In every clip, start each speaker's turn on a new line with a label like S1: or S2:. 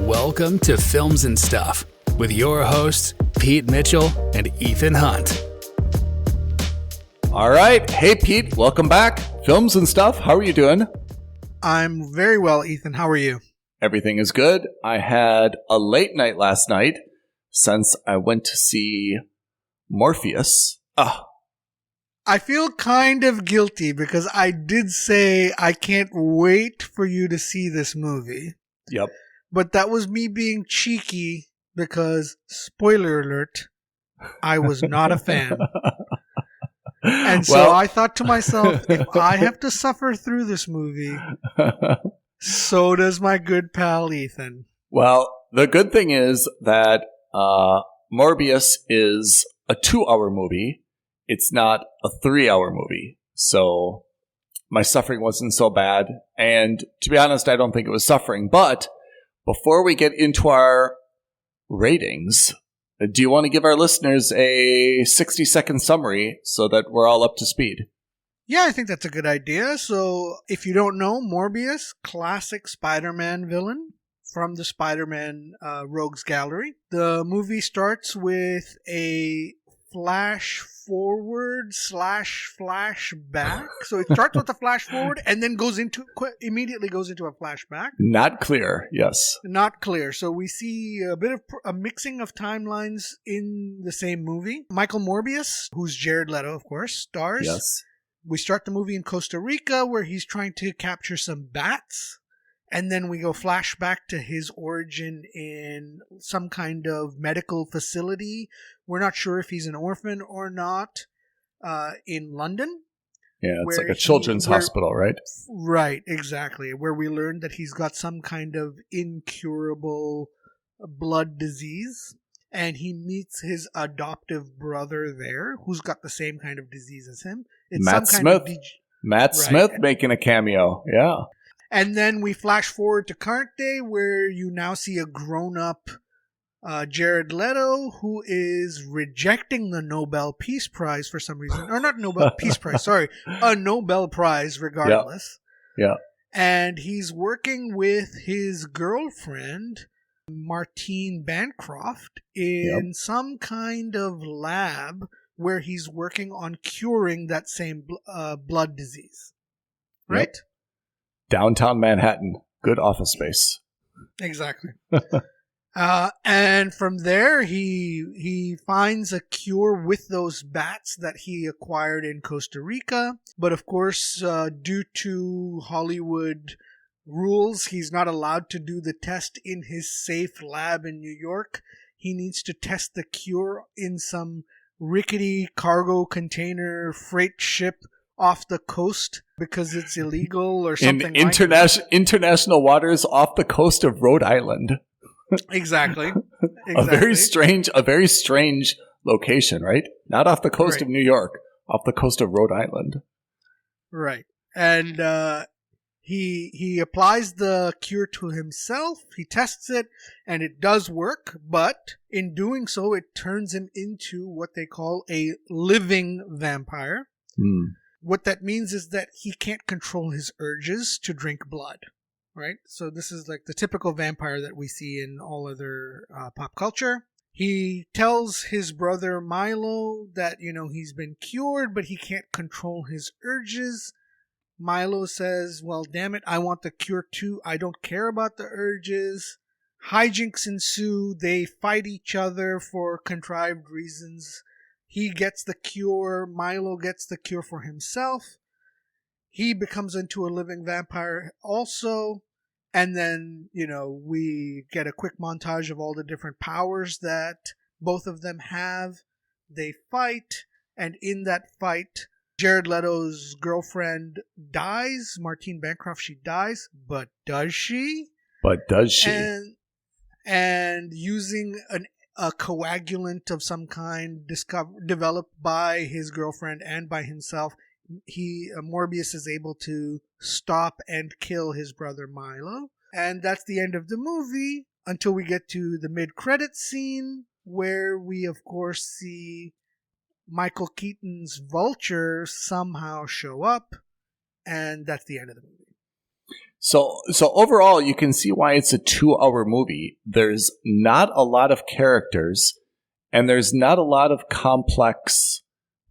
S1: Welcome to Films and Stuff with your hosts, Pete Mitchell and Ethan Hunt.
S2: All right. Hey, Pete. Welcome back. Films and Stuff. How are you doing?
S3: I'm very well, Ethan. How are you?
S2: Everything is good. I had a late night last night since I went to see Morbius.
S3: I feel kind of guilty because I did say I can't wait for you to see this movie.
S2: Yep.
S3: But that was me being cheeky because, spoiler alert, I was not a fan. And so I thought to myself, if I have to suffer through this movie, so does my good pal Ethan.
S2: Well, the good thing is that Morbius is a 2-hour movie. It's not a 3-hour movie. So my suffering wasn't so bad. And to be honest, I don't think it was suffering. But before we get into our ratings, do you want to give our listeners a 60-second summary so that we're all up to speed?
S3: Yeah, I think that's a good idea. So if you don't know, Morbius, classic Spider-Man villain from the Spider-Man Rogues Gallery. The movie starts with a flash forward / flash back. So it starts with a flash forward and then immediately goes into a flashback.
S2: Not clear, yes.
S3: Not clear. So we see a bit of a mixing of timelines in the same movie. Michael Morbius, who's Jared Leto, of course, stars.
S2: Yes.
S3: We start the movie in Costa Rica where he's trying to capture some bats. And then we go flashback to his origin in some kind of medical facility. We're not sure if he's an orphan or not, in London.
S2: Yeah, it's like a children's hospital, right?
S3: Right, exactly. Where we learned that he's got some kind of incurable blood disease. And he meets his adoptive brother there, who's got the same kind of disease as him. It's
S2: Matt Smith. Matt Smith making a cameo, yeah.
S3: And then we flash forward to current day where you now see a grown-up Jared Leto who is rejecting the Nobel Peace Prize for some reason. Or not Nobel Peace Prize, sorry. A Nobel Prize regardless.
S2: Yeah.
S3: And he's working with his girlfriend, Martine Bancroft, in some kind of lab where he's working on curing that same blood disease. Right?
S2: Yep. Downtown Manhattan. Good office space.
S3: Exactly. And from there, he finds a cure with those bats that he acquired in Costa Rica. But of course, due to Hollywood rules, he's not allowed to do the test in his safe lab in New York. He needs to test the cure in some rickety cargo container freight ship off the coast because it's illegal or something
S2: in international waters off the coast of Rhode Island.
S3: Exactly.
S2: A very strange location, right? Not off the coast of New York, off the coast of Rhode Island.
S3: Right. And he applies the cure to himself, he tests it, and it does work, but in doing so, it turns him into what they call a living vampire. What that means is that he can't control his urges to drink blood, right? So this is like the typical vampire that we see in all other pop culture. He tells his brother Milo that, he's been cured, but he can't control his urges. Milo says, well, damn it, I want the cure too. I don't care about the urges. Hijinks ensue. They fight each other for contrived reasons. He gets the cure. Milo gets the cure for himself. He becomes into a living vampire also. And then, we get a quick montage of all the different powers that both of them have. They fight. And in that fight, Jared Leto's girlfriend dies. Martine Bancroft, she dies. But does she? And using a coagulant of some kind developed by his girlfriend and by himself, Morbius is able to stop and kill his brother Milo. And that's the end of the movie until we get to the mid-credits scene where we, of course, see Michael Keaton's Vulture somehow show up, and that's the end of the movie.
S2: So overall, you can see why it's a 2-hour movie. There's not a lot of characters, and there's not a lot of complex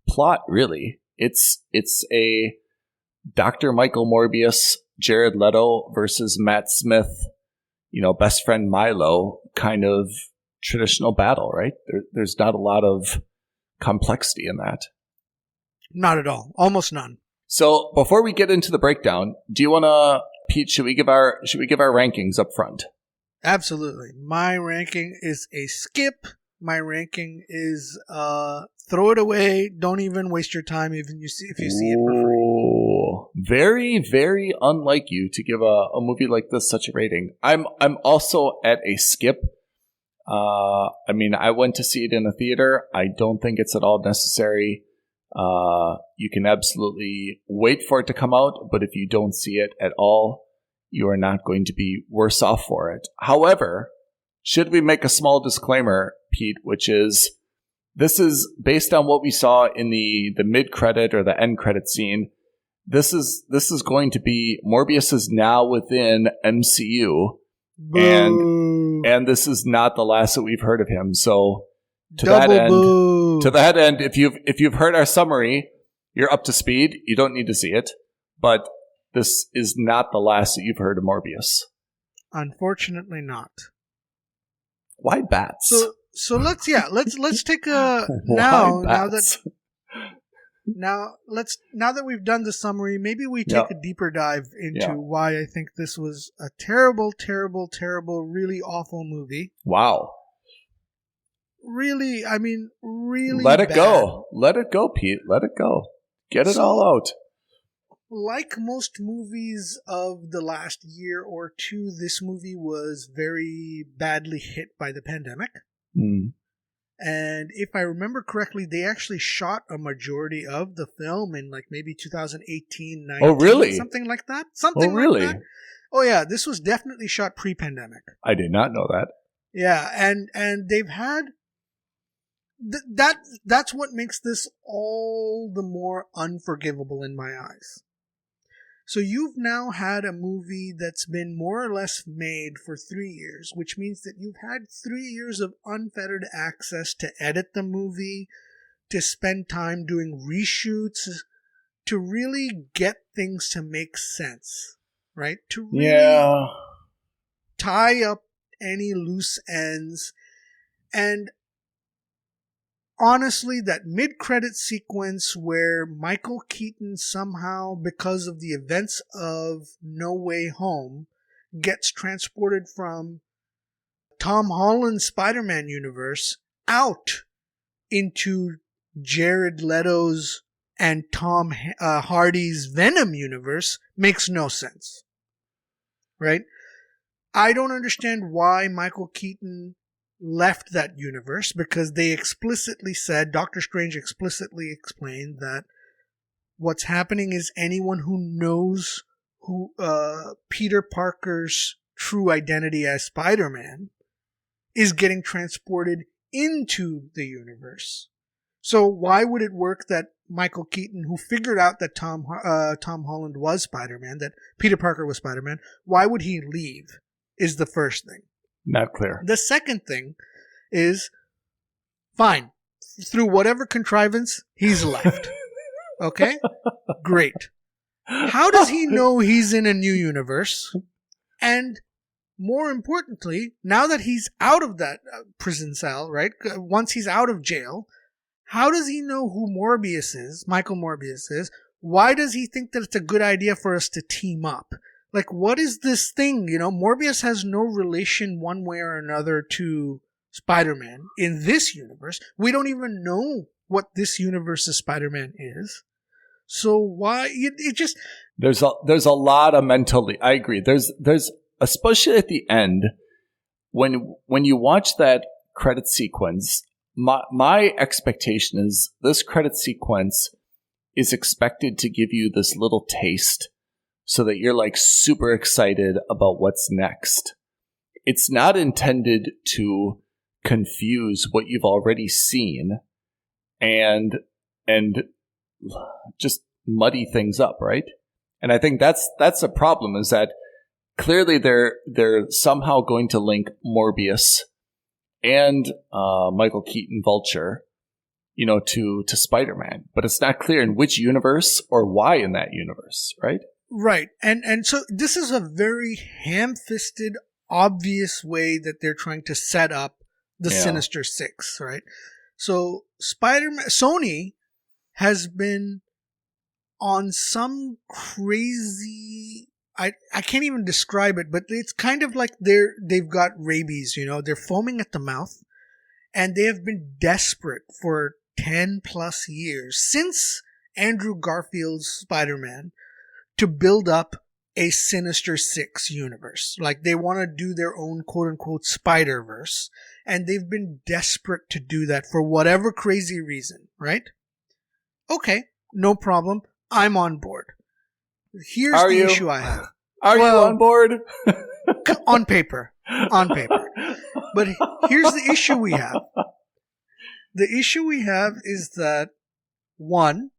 S2: plot, really. It's a Dr. Michael Morbius, Jared Leto versus Matt Smith, best friend Milo kind of traditional battle, right? There's not a lot of complexity in that.
S3: Not at all. Almost none.
S2: So before we get into the breakdown, do you want to, Pete, should we give our rankings up front?
S3: Absolutely. My ranking is a skip. My ranking is throw it away. Don't even waste your time if you see it for free.
S2: Very, very unlike you to give a movie like this such a rating. I'm also at a skip. I went to see it in a theater. I don't think it's at all necessary. You can absolutely wait for it to come out, but if you don't see it at all, you are not going to be worse off for it. However, should we make a small disclaimer, Pete, which is this is based on what we saw in the mid-credit or the end credit scene. This is going to be Morbius is now within MCU, and this is not the last that we've heard of him. So to that end, if you've heard our summary, you're up to speed. You don't need to see it, but this is not the last that you've heard of Morbius.
S3: Unfortunately, not.
S2: Why bats?
S3: So let's take a now that we've done the summary, maybe we take a deeper dive into why I think this was a terrible, terrible, terrible, really awful movie.
S2: Wow.
S3: Really, really
S2: Let it
S3: bad.
S2: go. Let it go, Pete. Let it go. Get it all out.
S3: Like most movies of the last year or two, this movie was very badly hit by the pandemic.
S2: Mm.
S3: And if I remember correctly, they actually shot a majority of the film in maybe 2018, 19.
S2: Oh, really?
S3: Something like that?
S2: Really?
S3: Like that. Oh, yeah. This was definitely shot pre-pandemic.
S2: I did not know that.
S3: Yeah, and they've had... That's what makes this all the more unforgivable in my eyes. So you've now had a movie that's been more or less made for 3 years, which means that you've had 3 years of unfettered access to edit the movie, to spend time doing reshoots, to really get things to make sense, right? To really tie up any loose ends. And honestly, that mid-credit sequence where Michael Keaton somehow, because of the events of No Way Home, gets transported from Tom Holland's Spider-Man universe out into Jared Leto's and Tom Hardy's Venom universe makes no sense. Right? I don't understand why Michael Keaton left that universe, because they explicitly said, Doctor Strange explicitly explained that what's happening is anyone who knows who Peter Parker's true identity as Spider-Man is getting transported into the universe. So why would it work that Michael Keaton, who figured out that Tom Holland was Spider-Man, that Peter Parker was Spider-Man, why would he leave, is the first thing.
S2: Not clear.
S3: The second thing is, fine, through whatever contrivance, he's left. Okay? Great. How does he know he's in a new universe? And more importantly, now that he's out of that prison cell, right? Once he's out of jail, how does he know who Morbius is, Michael Morbius is? Why does he think that it's a good idea for us to team up? What is this thing? Morbius has no relation one way or another to Spider-Man in this universe. We don't even know what this universe's Spider-Man is. So why it just
S2: there's a lot of I agree. There's especially at the end when you watch that credit sequence, my expectation is this credit sequence is expected to give you this little taste so that you're super excited about what's next. It's not intended to confuse what you've already seen and just muddy things up, right? And I think that's a problem, is that clearly they're somehow going to link Morbius and Michael Keaton Vulture, to Spider-Man. But it's not clear in which universe or why in that universe, right?
S3: Right. And so this is a very ham-fisted, obvious way that they're trying to set up the Sinister Six, right? So Sony has been on some crazy, I can't even describe it, but it's kind of like they've got rabies, they're foaming at the mouth, and they have been desperate for 10 plus years since Andrew Garfield's Spider-Man to build up a Sinister Six universe. Like, they want to do their own quote-unquote Spiderverse, and they've been desperate to do that for whatever crazy reason, right? Okay, no problem. I'm on board. Here's the issue I have.
S2: Are you on board?
S3: On paper. But here's the issue we have. The issue we have is that, one,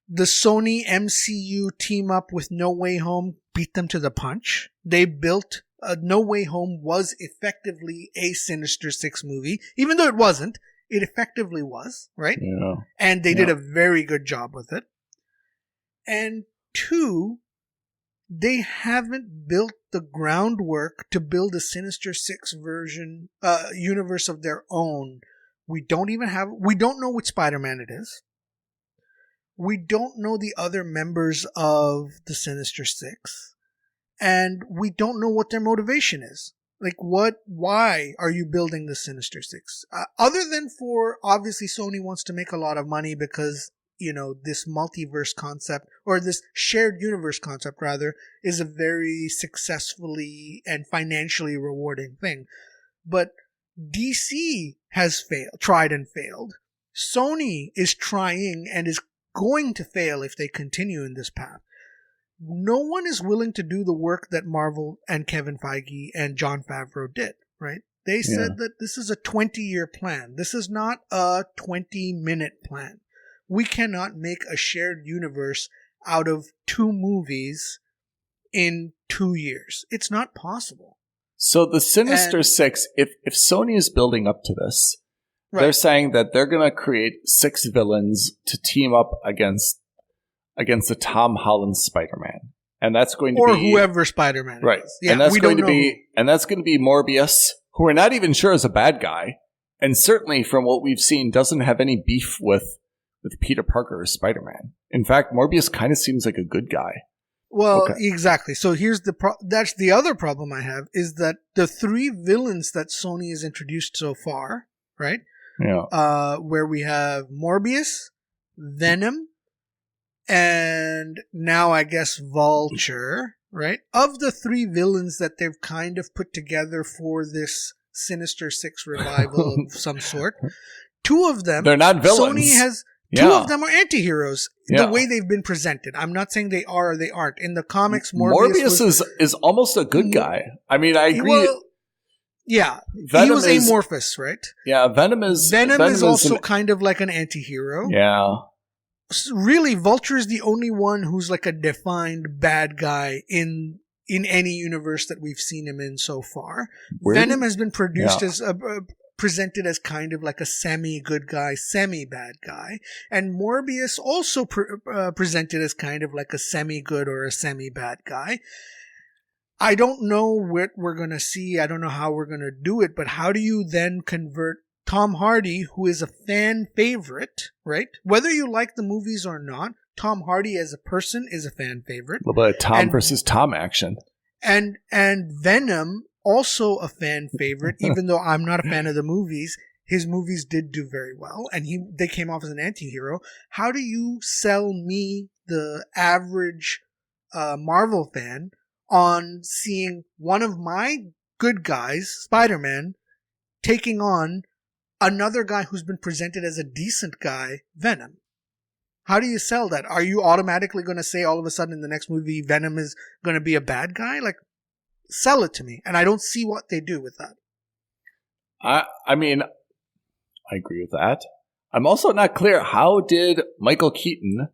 S3: the Sony MCU team up with No Way Home beat them to the punch. They built No Way Home was effectively a Sinister Six movie. Even though it wasn't, it effectively was, right?
S2: Yeah.
S3: And they did a very good job with it. And two, they haven't built the groundwork to build a Sinister Six universe of their own. We don't know which Spider-Man it is. We don't know the other members of the Sinister Six. And we don't know what their motivation is. Like, why are you building the Sinister Six? Other than obviously Sony wants to make a lot of money because, this multiverse concept, or this shared universe concept rather, is a very successfully and financially rewarding thing. But DC has tried and failed. Sony is trying and is going to fail if they continue in this path. No one is willing to do the work that Marvel and Kevin Feige and Jon Favreau did, right? They said that this is a 20-year plan. This is not a 20-minute plan. We cannot make a shared universe out of 2 movies in 2 years. It's not possible.
S2: So the Sinister Six, if Sony is building up to this, they're saying that they're going to create 6 villains to team up against the Tom Holland Spider-Man, and that's going to be
S3: whoever Spider-Man is.
S2: Yeah, and that's going to be Morbius, who we're not even sure is a bad guy, and certainly from what we've seen doesn't have any beef with Peter Parker or Spider-Man. In fact, Morbius kind of seems like a good guy.
S3: Well, exactly. So here's that's the other problem I have, is that the 3 villains that Sony has introduced so far, right?
S2: Yeah.
S3: Where we have Morbius, Venom, and now I guess Vulture, right? Of the 3 villains that they've kind of put together for this Sinister Six revival of some sort, 2 of them,
S2: they're not villains.
S3: Sony has 2 of them are anti-heroes. The way they've been presented. I'm not saying they are or they aren't. In the comics, Morbius
S2: is almost a good guy. I mean, I agree.
S3: Well, yeah, Venom he was amorphous, right?
S2: Yeah, Venom is
S3: also kind of like an anti-hero.
S2: Yeah.
S3: Really, Vulture is the only one who's like a defined bad guy in any universe that we've seen him in so far. Venom has been produced as presented as kind of like a semi-good guy, semi-bad guy. And Morbius also presented as kind of like a semi-good or a semi-bad guy. I don't know what we're going to see. I don't know how we're going to do it. But how do you then convert Tom Hardy, who is a fan favorite, right? Whether you like the movies or not, Tom Hardy as a person is a fan favorite.
S2: A little bit of Tom versus Tom action.
S3: And Venom, also a fan favorite, even though I'm not a fan of the movies. His movies did do very well, and they came off as an anti-hero. How do you sell me, the average Marvel fan, on seeing one of my good guys, Spider-Man, taking on another guy who's been presented as a decent guy, Venom? How do you sell that? Are you automatically going to say all of a sudden in the next movie Venom is going to be a bad guy? Like, sell it to me. And I don't see what they do with that.
S2: I mean, I agree with that. I'm also not clear, how did Michael Keaton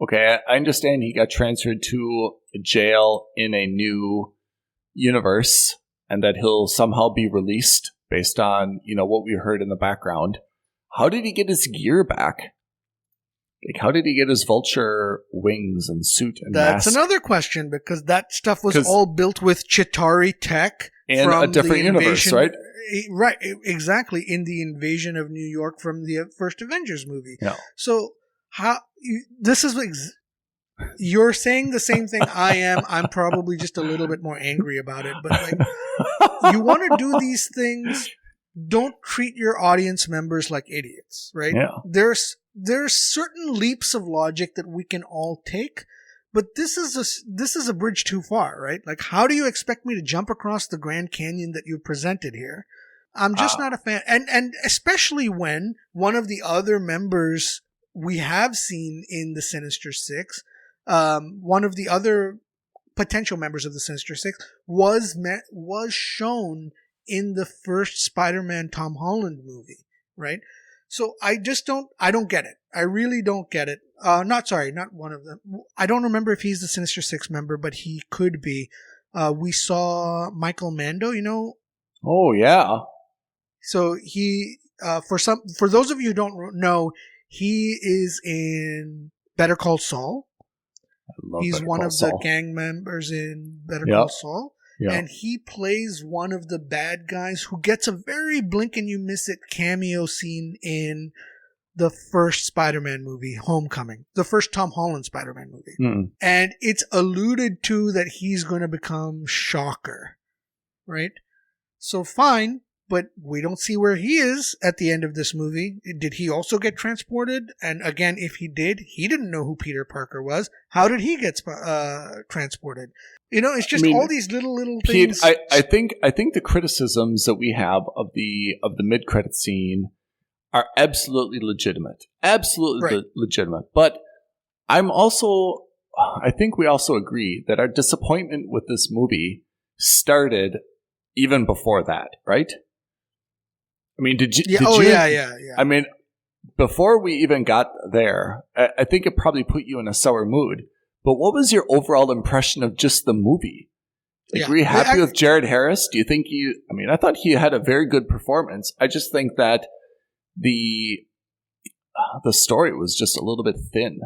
S2: Okay, I understand he got transferred to jail in a new universe and that he'll somehow be released based on, what we heard in the background. How did he get his gear back? Like, how did he get his vulture wings and suit and
S3: That's
S2: mask?
S3: another question, because that stuff was all built with Chitauri tech.
S2: In a different universe, right?
S3: Right, exactly. In the invasion of New York from the first Avengers movie.
S2: Yeah.
S3: So, you're saying the same thing I am. I'm probably just a little bit more angry about it. But like, you want to do these things, don't treat your audience members like idiots, right?
S2: Yeah.
S3: There's certain leaps of logic that we can all take, but this is a bridge too far, right? Like, how do you expect me to jump across the Grand Canyon that you presented here? I'm just not a fan, and especially when one of the other members we have seen in the Sinister Six, one of the other potential members of the Sinister Six was shown in the first Spider-Man Tom Holland movie, right? So I don't get it. I really don't get it. Not one of them. I don't remember if he's the Sinister Six member, but he could be. We saw Michael Mando,
S2: Oh, yeah.
S3: So he, for those of you who don't know, he is in Better Call Saul. He's one of the gang members in Better Call Saul. Yeah. And he plays one of the bad guys who gets a very blink and you miss it cameo scene in the first Spider-Man movie, Homecoming. The first Tom Holland Spider-Man movie. Mm. And it's alluded to that he's going to become Shocker. Right? So fine, but we don't see where he is at the end of this movie. Did he also get transported? And again, if he did, he didn't know who Peter Parker was. How did he get transported? It's just all these little things.
S2: Pete, I think the criticisms that we have of the mid-credit scene are absolutely legitimate. Absolutely legitimate. But I think we also agree that our disappointment with this movie started even before that, right? I mean, did you?
S3: Yeah.
S2: I mean, before we even got there, I think it probably put you in a sour mood. But what was your overall impression of just the movie? Like, were you happy with Jared Harris? Do you think I thought he had a very good performance. I just think that the story was just a little bit thin.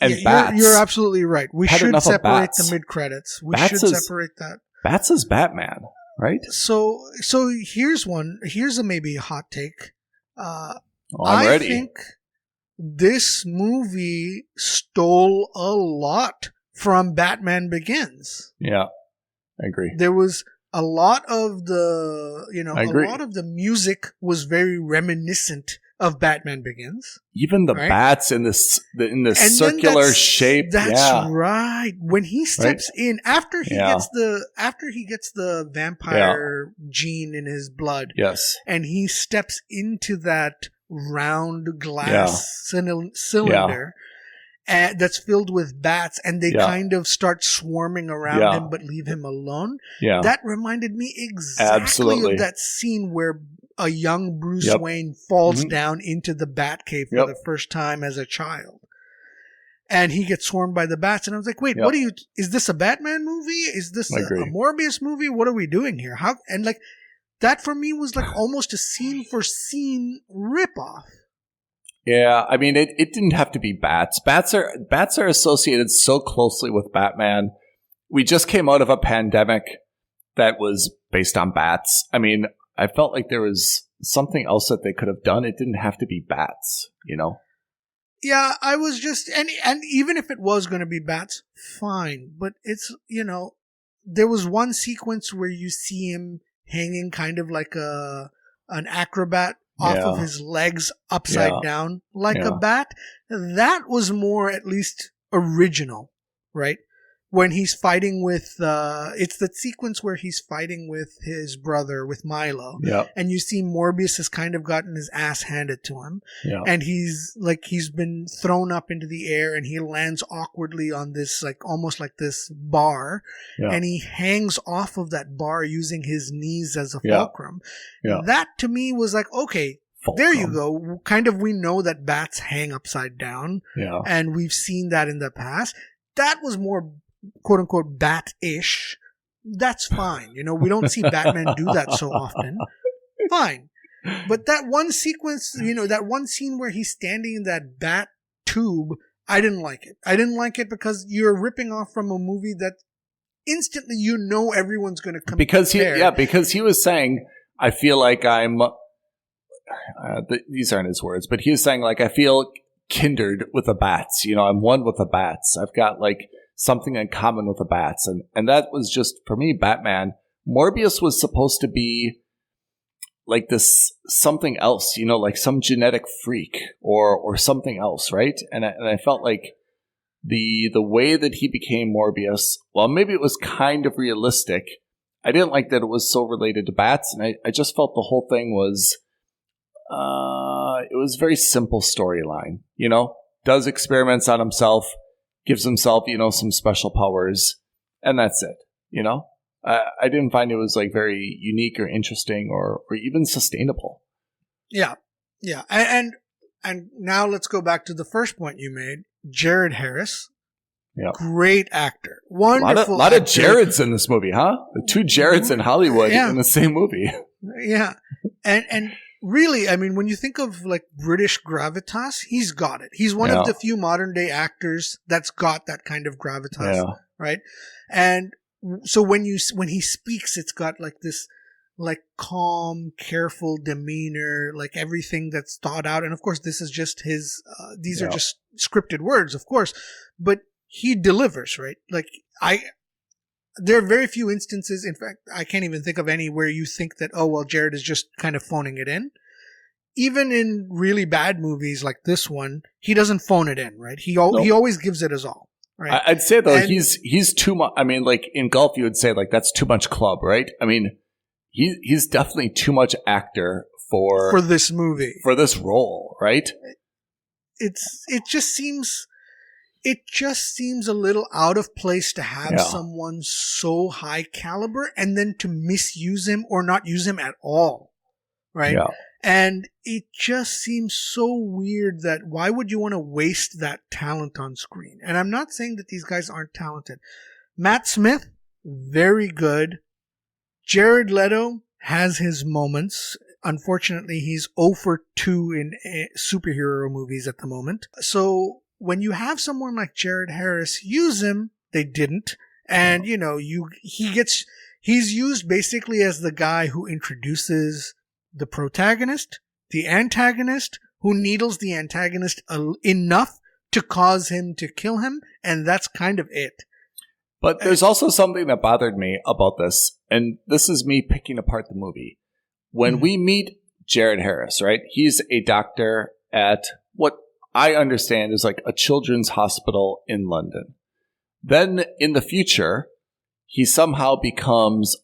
S2: And Bats.
S3: You're absolutely right. We should separate the mid-credits. Should separate that.
S2: Bats is Batman, right?
S3: So here's a maybe hot take.
S2: I'm ready.
S3: I think this movie stole a lot from Batman Begins.
S2: Yeah, I agree.
S3: There was a lot of the music was very reminiscent of Batman Begins.
S2: Even the bats in this circular shape.
S3: That's right. When he steps in after he gets the vampire gene in his blood.
S2: Yes.
S3: And he steps into that round glass cylinder that's filled with bats, and they kind of start swarming around him but leave him alone.
S2: Yeah.
S3: That reminded me exactly of that scene where a young Bruce Wayne falls down into the Batcave for the first time as a child. And he gets swarmed by the bats. And I was like, wait, is this a Batman movie? Is this a Morbius movie? What are we doing here? That for me was like almost a scene for scene ripoff.
S2: Yeah, I mean, it didn't have to be bats. Bats are associated so closely with Batman. We just came out of a pandemic that was based on bats. I mean, I felt like there was something else that they could have done. It didn't have to be bats,
S3: Yeah, I was just, and even if it was going to be bats, fine. But it's, there was one sequence where you see him hanging kind of like an acrobat off of his legs upside down like a bat. That was more at least original, right? When he's fighting with, it's the sequence where he's fighting with his brother, with Milo.
S2: Yeah.
S3: And you see Morbius has kind of gotten his ass handed to him.
S2: Yeah.
S3: And he's been thrown up into the air and he lands awkwardly on this, almost like this bar. Yeah. And he hangs off of that bar using his knees as a fulcrum. Yeah. That to me was like, okay, There you go. Kind of, we know that bats hang upside down.
S2: Yeah.
S3: And we've seen that in the past. That was more, quote unquote, bat-ish. That's fine. We don't see Batman do that so often. Fine. But that one sequence, that one scene where he's standing in that bat tube, I didn't like it. I didn't like it because you're ripping off from a movie that instantly everyone's going to come. Because
S2: he was saying, I feel like I'm, these aren't his words, but he was saying, like, I feel kindred with the bats. I'm one with the bats. I've got like something in common with the bats. And that was just, for me, Batman. Morbius was supposed to be like this something else, like some genetic freak or something else, right? And I felt like the way that he became Morbius, well, maybe it was kind of realistic. I didn't like that it was so related to bats, and I just felt the whole thing was, it was a very simple storyline, does experiments on himself, gives himself, some special powers, and that's it, I didn't find it was like very unique or interesting or even sustainable.
S3: Yeah. Yeah. And now let's go back to the first point you made. Jared Harris.
S2: Yeah.
S3: Great actor. Wonderful.
S2: A lot of Jareds in this movie, huh? The two Jareds in Hollywood in the same movie.
S3: Yeah. And really, I mean, when you think of like British gravitas, he's got it. He's one of the few modern day actors that's got that kind of gravitas, right? And so when he speaks, it's got like this, like calm, careful demeanor, like everything that's thought out. And of course, this is just his. These are just scripted words, of course, but he delivers, right? Like there are very few instances. In fact, I can't even think of any where you think that, oh well, Jared is just kind of phoning it in. Even in really bad movies like this one, he doesn't phone it in, right? He always gives it his all. Right.
S2: I'd say though he's too much. I mean, like in golf, you would say like that's too much club, right? I mean, he's definitely too much actor for
S3: this movie,
S2: for this role, right?
S3: It just seems a little out of place to have someone so high caliber and then to misuse him or not use him at all, right? Yeah. And it just seems so weird that why would you want to waste that talent on screen? And I'm not saying that these guys aren't talented. Matt Smith, very good. Jared Leto has his moments. Unfortunately, he's 0 for 2 in superhero movies at the moment. So when you have someone like Jared Harris, use him. They didn't. And, he's used basically as the guy who introduces the protagonist, the antagonist, who needles the antagonist enough to cause him to kill him, and that's kind of it.
S2: But there's also something that bothered me about this, and this is me picking apart the movie. When we meet Jared Harris, right, he's a doctor at what I understand is like a children's hospital in London. Then in the future, he somehow becomes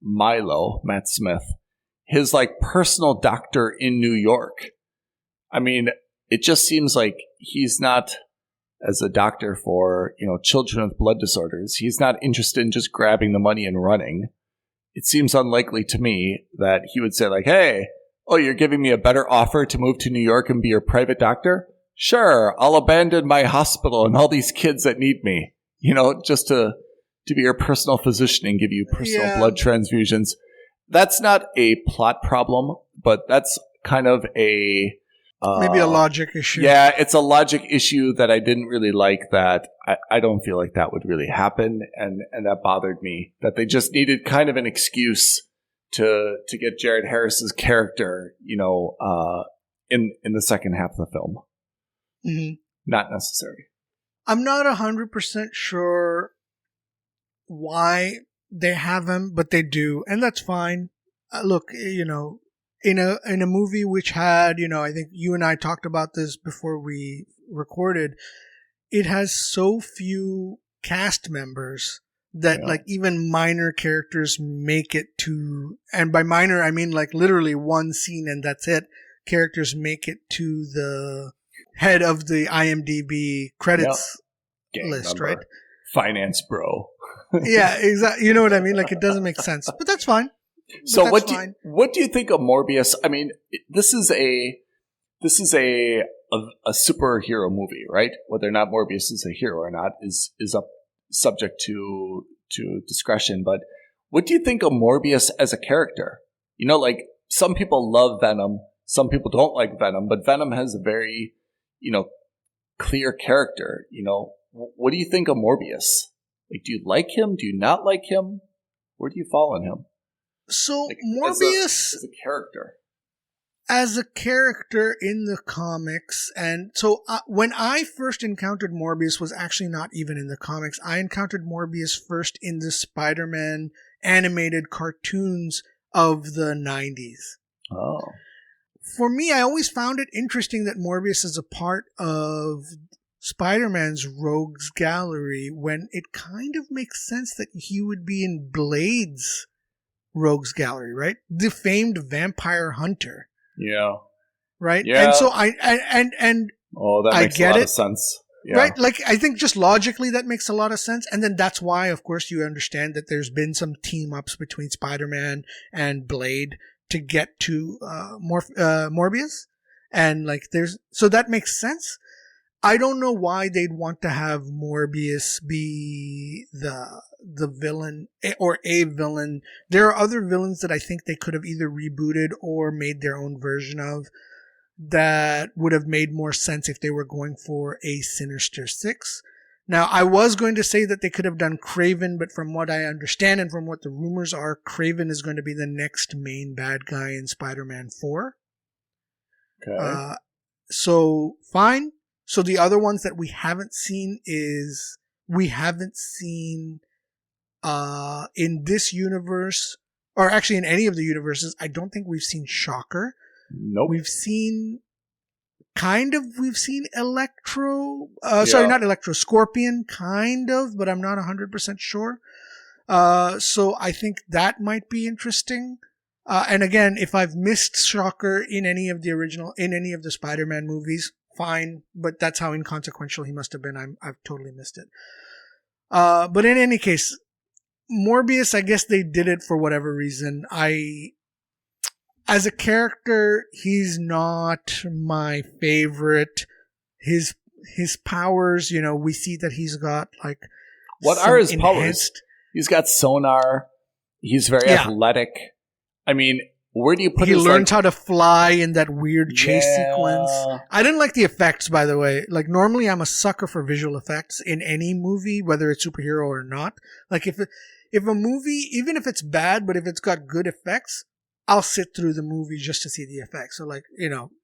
S2: Milo, Matt Smith, his like personal doctor in New York. I mean, it just seems like he's not, as a doctor for, children with blood disorders, he's not interested in just grabbing the money and running. It seems unlikely to me that he would say like, hey, you're giving me a better offer to move to New York and be your private doctor? Sure, I'll abandon my hospital and all these kids that need me, just to be your personal physician and give you personal blood transfusions. That's not a plot problem, but that's kind of a...
S3: maybe a logic issue.
S2: Yeah, it's a logic issue that I didn't really like. That I don't feel like that would really happen, and that bothered me. That they just needed kind of an excuse to get Jared Harris's character, in the second half of the film.
S3: Mm-hmm.
S2: Not necessary.
S3: I'm not 100% sure why they have him, but they do, and that's fine. Look, in a movie which had, I think you and I talked about this before we recorded, it has so few cast members that like even minor characters make it to, and by minor I mean like literally one scene and that's it. Characters make it to the head of the IMDb credits list,
S2: number.
S3: Right?
S2: Finance bro.
S3: Yeah, exactly. You know what I mean? Like it doesn't make sense, but that's fine.
S2: So
S3: that's fine.
S2: what do you think of Morbius? I mean, this is a superhero movie, right? Whether or not Morbius is a hero or not is up subject to discretion. But what do you think of Morbius as a character? You know, like some people love Venom, some people don't like Venom, but Venom has a very, clear character. You know, what do you think of Morbius? Like, do you like him? Do you not like him? Where do you fall on him?
S3: So
S2: Like,
S3: Morbius
S2: as a character.
S3: As a character in the comics, and so when I first encountered Morbius was actually not even in the comics. I encountered Morbius first in the Spider-Man animated cartoons of the 90s.
S2: Oh.
S3: For me, I always found it interesting that Morbius is a part of Spider-Man's rogues gallery when it kind of makes sense that he would be in Blade's rogues gallery, right? The famed vampire hunter.
S2: Yeah.
S3: Right?
S2: Yeah.
S3: And so that
S2: makes a lot of sense. Yeah.
S3: Right? Like, I think just logically that makes a lot of sense. And then that's why, of course, you understand that there's been some team-ups between Spider-Man and Blade to get to Morbius. And so that makes sense. I don't know why they'd want to have Morbius be the villain or a villain. There are other villains that I think they could have either rebooted or made their own version of that would have made more sense if they were going for a Sinister Six. Now, I was going to say that they could have done Kraven, but from what I understand and from what the rumors are, Kraven is going to be the next main bad guy in Spider-Man 4.
S2: Okay.
S3: So, fine. So the other ones that we haven't seen in this universe, or actually in any of the universes, I don't think we've seen Shocker.
S2: Nope.
S3: We've seen Electro, not Electro, Scorpion, kind of, but I'm not 100% sure. So I think that might be interesting. And again, if I've missed Shocker in any of the Spider-Man movies, fine, but that's how inconsequential he must have been. I've totally missed it. But in any case, Morbius, I guess they did it for whatever reason. As a character, he's not my favorite. His powers, we see that he's got
S2: what are his powers? He's got sonar. He's very athletic. I mean, where do you put
S3: he
S2: his...
S3: He learns how to fly in that weird chase sequence. I didn't like the effects, by the way. Like, normally I'm a sucker for visual effects in any movie, whether it's superhero or not. Like, if a movie, even if it's bad, but if it's got good effects, I'll sit through the movie just to see the effects. So,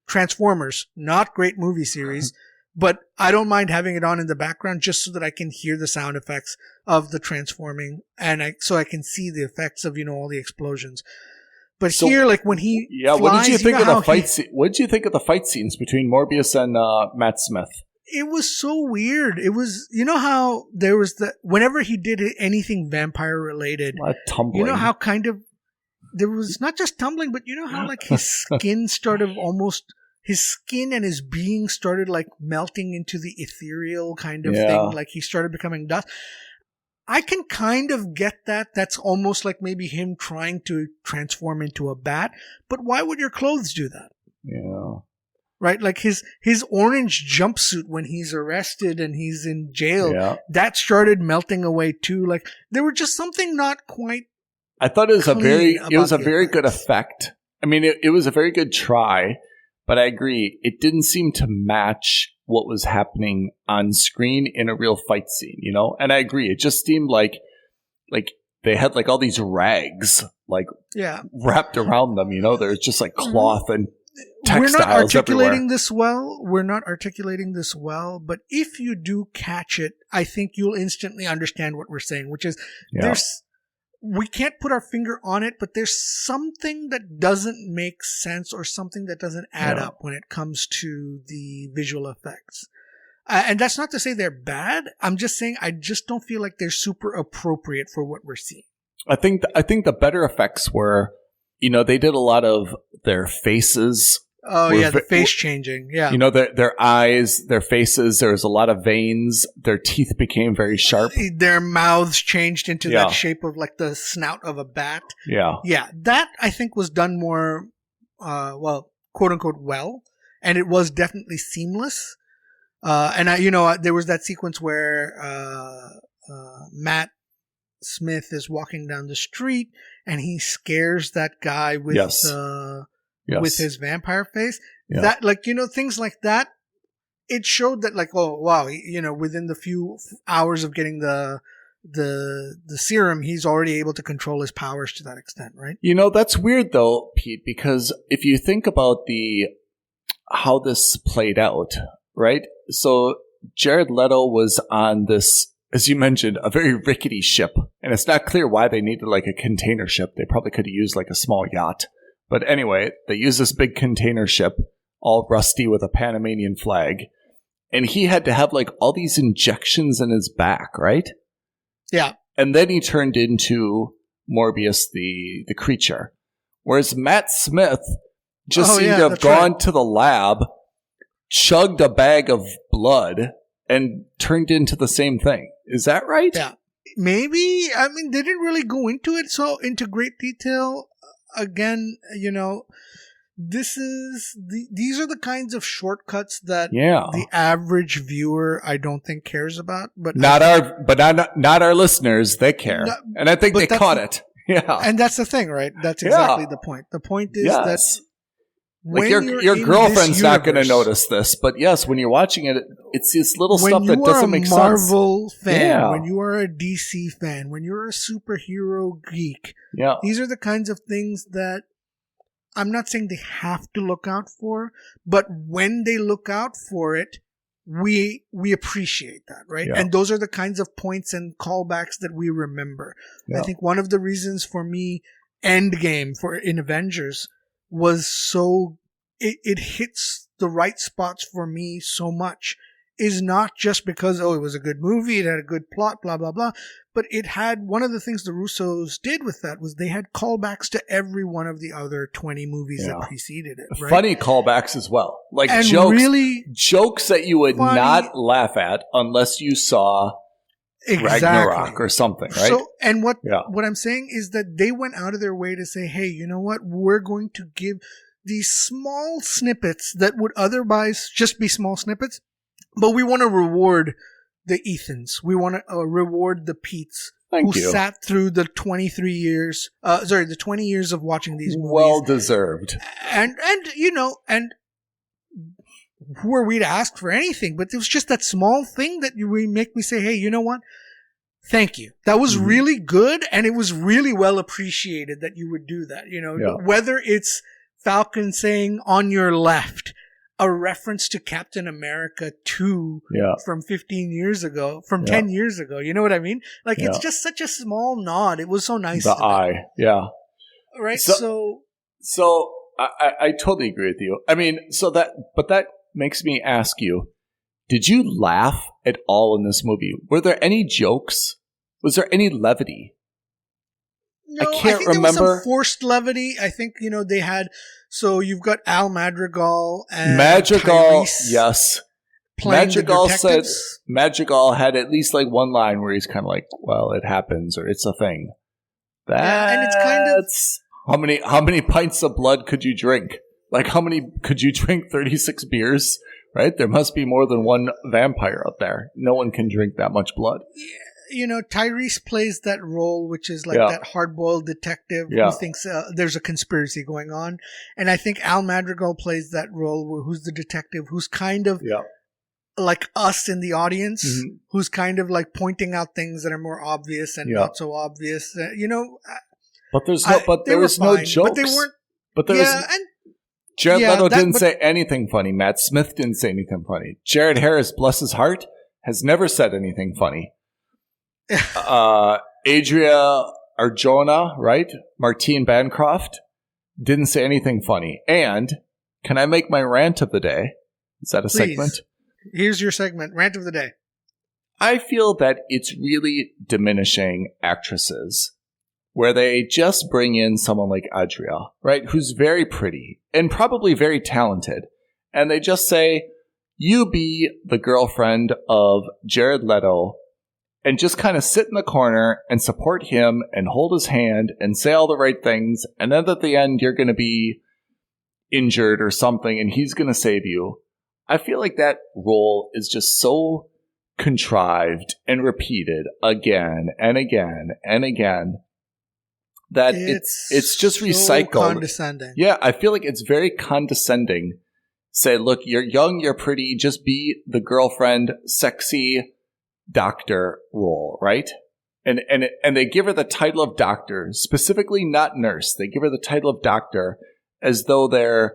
S3: Transformers, not great movie series, but I don't mind having it on in the background just so that I can hear the sound effects of the transforming, and so I can see the effects of, all the explosions. But so, here, when he flies,
S2: what did you think of the fight scene? What did you think of the fight scenes between Morbius and Matt Smith?
S3: It was so weird. It was, how there was whenever he did anything vampire related,
S2: tumbling.
S3: How kind of there was not just tumbling, but how his skin started his skin and his being started melting into the ethereal kind of thing. Like he started becoming dust. I can kind of get that. That's almost like maybe him trying to transform into a bat. But why would your clothes do that?
S2: Yeah.
S3: Right? Like his orange jumpsuit when he's arrested and he's in jail, that started melting away too. Like there were just something not quite.
S2: I thought it was a very good effect. I mean, it was a very good try, but I agree. It didn't seem to match what was happening on screen in a real fight scene, And I agree. It just seemed like they had all these rags wrapped around them, There's just cloth and textiles
S3: We're not articulating
S2: everywhere.
S3: this well. We're not articulating this well, but if you do catch it, I think you'll instantly understand what we're saying, which is we can't put our finger on it, but there's something that doesn't make sense or something that doesn't add up when it comes to the visual effects. And that's not to say they're bad. I'm just saying I just don't feel like they're super appropriate for what we're seeing.
S2: I think the better effects were, they did a lot of their faces
S3: Oh yeah, the face changing. Yeah,
S2: you know, their eyes, their faces. There was a lot of veins. Their teeth became very sharp.
S3: Their mouths changed into that shape of like the snout of a bat.
S2: Yeah,
S3: yeah. That I think was done more, well, quote unquote, well, and it was definitely seamless. And there was that sequence where Matt Smith is walking down the street and he scares that guy with with his vampire face. Yeah. That, like, things like that. It showed that, like, oh wow, within the few hours of getting the serum, he's already able to control his powers to that extent, right?
S2: That's weird though, Pete, because if you think about how this played out, right? So Jared Leto was on this, as you mentioned, a very rickety ship. And it's not clear why they needed like a container ship. They probably could have used like a small yacht. But anyway, they used this big container ship, all rusty with a Panamanian flag. And he had to have like all these injections in his back, right?
S3: Yeah.
S2: And then he turned into Morbius, the creature. Whereas Matt Smith just seemed to have gone to the lab, chugged a bag of blood, and turned into the same thing. Is that right?
S3: Yeah. Maybe. I mean, they didn't really go into it into great detail. Again, these are the kinds of shortcuts that the average viewer, I don't think, cares about. But not
S2: our listeners. They care, and I think they caught it. Yeah,
S3: and that's the thing, right? That's exactly the point. The point is that.
S2: Like your girlfriend's not going to notice this, but yes, when you're watching it, it's this little stuff that doesn't make sense.
S3: When you are a Marvel fan, when you are a DC fan, when you're a superhero geek, these are the kinds of things that I'm not saying they have to look out for, but when they look out for it, we appreciate that, right? Yeah. And those are the kinds of points and callbacks that we remember. Yeah. I think one of the reasons for me, Endgame in Avengers was so it hits the right spots for me so much is not just because it was a good movie, it had a good plot, blah blah blah, but it had one of the things the Russos did with that was they had callbacks to every one of the other 20 movies that preceded it, right?
S2: Funny callbacks as well, like jokes that you would not laugh at unless you saw Ragnarok or something, right?
S3: So, and what I'm saying is that they went out of their way to say, hey, you know what? We're going to give these small snippets that would otherwise just be small snippets, but we want to reward the Ethans. We want to reward the Petes who sat through the 20 years of watching these movies.
S2: Well deserved.
S3: And who are we to ask for anything? But it was just that small thing that make me say, hey, you know what? Thank you. That was really good, and it was really well appreciated that you would do that. Whether it's Falcon saying on your left, a reference to Captain America 2 from 15 years ago, from 10 years ago. You know what I mean? Like, it's just such a small nod. It was so nice.
S2: The eye. Yeah.
S3: Right.
S2: So I totally agree with you. I mean, but that makes me ask you, did you laugh at all in this movie? Were there any jokes? Was there any levity?
S3: No, I think remember. There was some forced levity. I think, they had, so you've got Al Madrigal and Tyrese,
S2: yes. Madrigal had at least like one line where he's kind of like, well, it happens, or it's a thing.
S3: And it's kind of,
S2: how many pints of blood could you drink? Like, how many could you drink? 36 beers, right? There must be more than one vampire up there. No one can drink that much blood.
S3: Tyrese plays that role, which is like that hard-boiled detective who thinks there's a conspiracy going on. And I think Al Madrigal plays that role who's the detective who's kind of like us in the audience, who's kind of like pointing out things that are more obvious and not so obvious.
S2: But there was no jokes.
S3: But they weren't.
S2: But there was. Jared Leto didn't say anything funny. Matt Smith didn't say anything funny. Jared Harris, bless his heart, has never said anything funny. Adria Arjona, right? Martine Bancroft didn't say anything funny. And can I make my rant of the day? Is that a segment?
S3: Here's your segment, rant of the day.
S2: I feel that it's really diminishing actresses where they just bring in someone like Adria, right, who's very pretty and probably very talented, and they just say, you be the girlfriend of Jared Leto, and just kind of sit in the corner and support him and hold his hand and say all the right things, and then at the end you're going to be injured or something and he's going to save you. I feel like that role is just so contrived and repeated again and again and again that it's just so recycled.
S3: Condescending.
S2: Yeah, I feel like it's very condescending. Say, look, you're young, you're pretty, just be the girlfriend, sexy doctor role, right? And they give her the title of doctor, specifically not nurse. They give her the title of doctor as though they're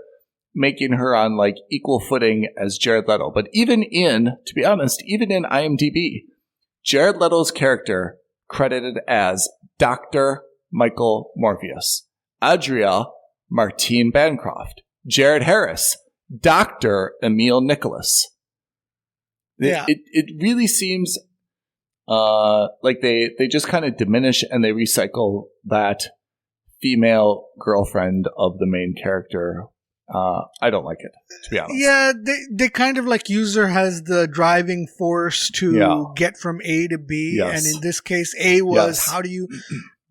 S2: making her on like equal footing as Jared Leto. But to be honest, even in IMDb, Jared Leto's character credited as Dr. Michael Morbius. Adria, Martine Bancroft. Jared Harris, Dr. Emil Nicholas.
S3: Yeah.
S2: It really seems like they just kind of diminish and they recycle that female girlfriend of the main character. I don't like it, to be honest.
S3: Yeah, they kind of like use her as the driving force to get from A to B.
S2: Yes.
S3: And in this case, A was how do you...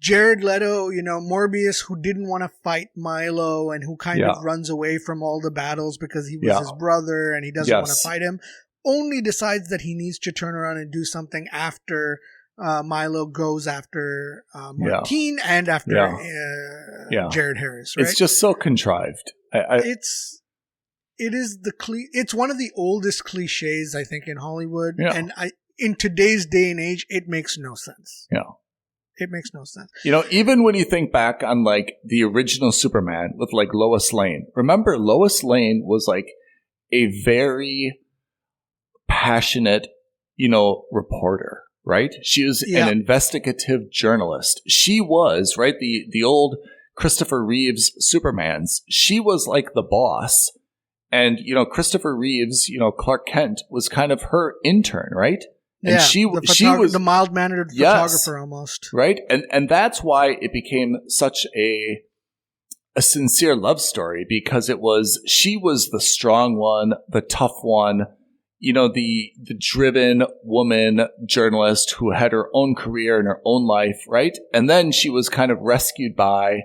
S3: Jared Leto, Morbius, who didn't want to fight Milo and who kind of runs away from all the battles because he was his brother and he doesn't want to fight him, only decides that he needs to turn around and do something after Milo goes after Martine and after Jared Harris. Right?
S2: It's just so contrived.
S3: It's one of the oldest cliches, I think, in Hollywood, and in today's day and age, it makes no sense.
S2: Yeah.
S3: It makes no sense.
S2: Even when you think back on like the original Superman with like Lois Lane, remember Lois Lane was like a very passionate, reporter, right? She was an investigative journalist. She was, right, the old Christopher Reeves Supermans. She was like the boss. And, Christopher Reeves, Clark Kent was kind of her intern, right? And she was
S3: the mild-mannered photographer almost.
S2: Right? And that's why it became such a sincere love story, because she was the strong one, the tough one, the driven woman journalist who had her own career and her own life, right? And then she was kind of rescued by,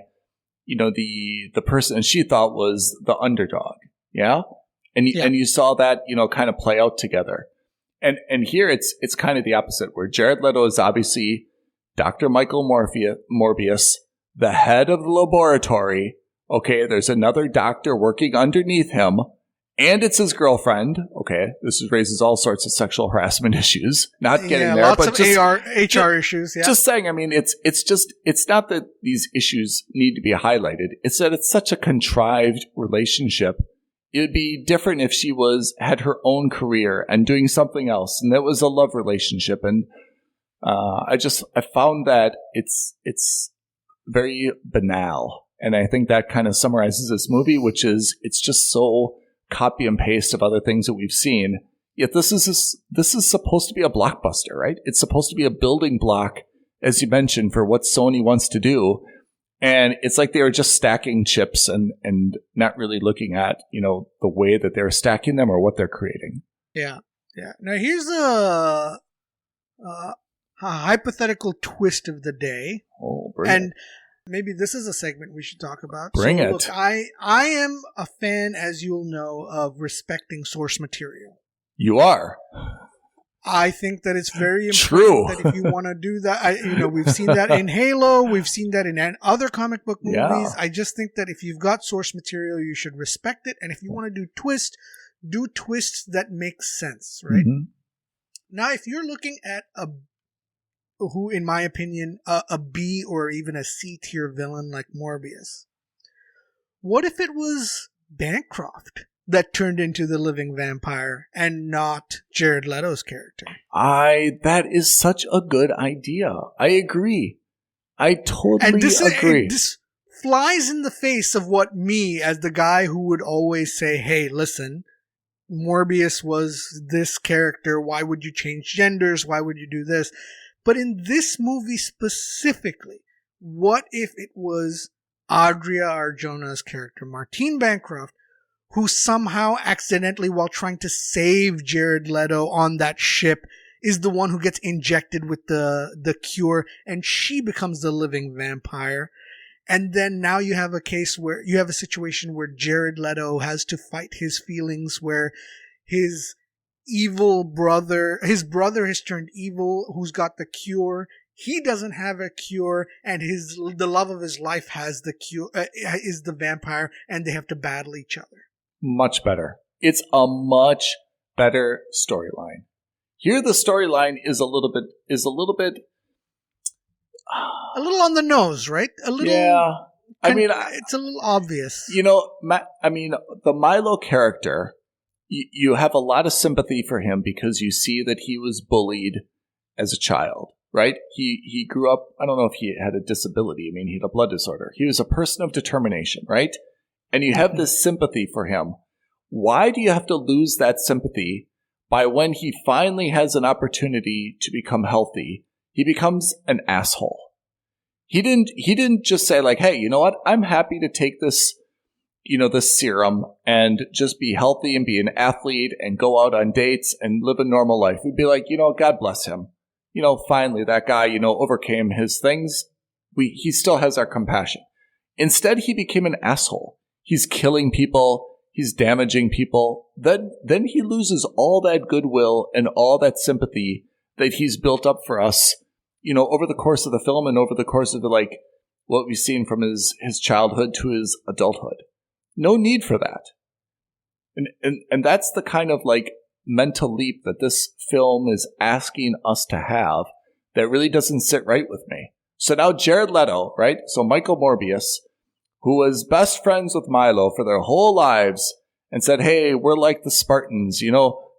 S2: the person she thought was the underdog. Yeah? And you saw that, kind of play out together. And here it's kind of the opposite, where Jared Leto is obviously Dr. Michael Morbius, the head of the laboratory. Okay, there's another doctor working underneath him, and it's his girlfriend. Okay, this raises all sorts of sexual harassment issues. Not getting there,
S3: lots
S2: but
S3: of HR issues. Yeah,
S2: just saying. I mean, it's not that these issues need to be highlighted. It's that it's such a contrived relationship. It would be different if she had her own career and doing something else, and that was a love relationship. And I found that it's very banal, and I think that kind of summarizes this movie, which is it's just so copy and paste of other things that we've seen. Yet this is supposed to be a blockbuster, right? It's supposed to be a building block, as you mentioned, for what Sony wants to do. And it's like they were just stacking chips and not really looking at, the way that they're stacking them or what they're creating.
S3: Yeah. Yeah. Now here's a hypothetical twist of the day.
S2: Oh, brilliant.
S3: And maybe this is a segment we should talk about.
S2: Bring it.
S3: Look, I am a fan, as you'll know, of respecting source material.
S2: You are.
S3: I think that it's very important
S2: True.
S3: that if you want to do that, we've seen that in Halo, we've seen that in other comic book movies.
S2: Yeah.
S3: I just think that if you've got source material, you should respect it. And if you want to do twists that make sense, right?
S2: Mm-hmm.
S3: Now, if you're looking at who, in my opinion, a B or even a C tier villain like Morbius, what if it was Bancroft that turned into the living vampire and not Jared Leto's character?
S2: That is such a good idea. I agree. I totally agree.
S3: This flies in the face of what me, as the guy who would always say, hey, listen, Morbius was this character. Why would you change genders? Why would you do this? But in this movie specifically, what if it was Adria Arjona's character, Martine Bancroft, who somehow accidentally, while trying to save Jared Leto on that ship, is the one who gets injected with the cure, and she becomes the living vampire. And then now you have a situation where Jared Leto has to fight his feelings, where his brother has turned evil, who's got the cure. He doesn't have a cure, and the love of his life has the cure, is the vampire, and they have to battle each other.
S2: Much better. It's a much better storyline. Here, the storyline is a little bit
S3: a little on the nose, right? A little.
S2: Yeah.
S3: It's a little obvious.
S2: The Milo character, you have a lot of sympathy for him because you see that he was bullied as a child, right? He grew up, I don't know if he had a disability. He had a blood disorder. He was a person of determination, right? And you have this sympathy for him. Why do you have to lose that sympathy by when he finally has an opportunity to become healthy, he becomes an asshole? He didn't just say like, hey, you know what? I'm happy to take this, this serum and just be healthy and be an athlete and go out on dates and live a normal life. We'd be like, God bless him. Finally that guy, overcame his things. He still has our compassion. Instead, he became an asshole. He's killing people. He's damaging people. Then he loses all that goodwill and all that sympathy that he's built up for us, over the course of the film and over the course of what we've seen from his childhood to his adulthood. No need for that. And that's the kind of mental leap that this film is asking us to have that really doesn't sit right with me. So now Jared Leto, right? So Michael Morbius, who was best friends with Milo for their whole lives and said, hey, we're like the Spartans,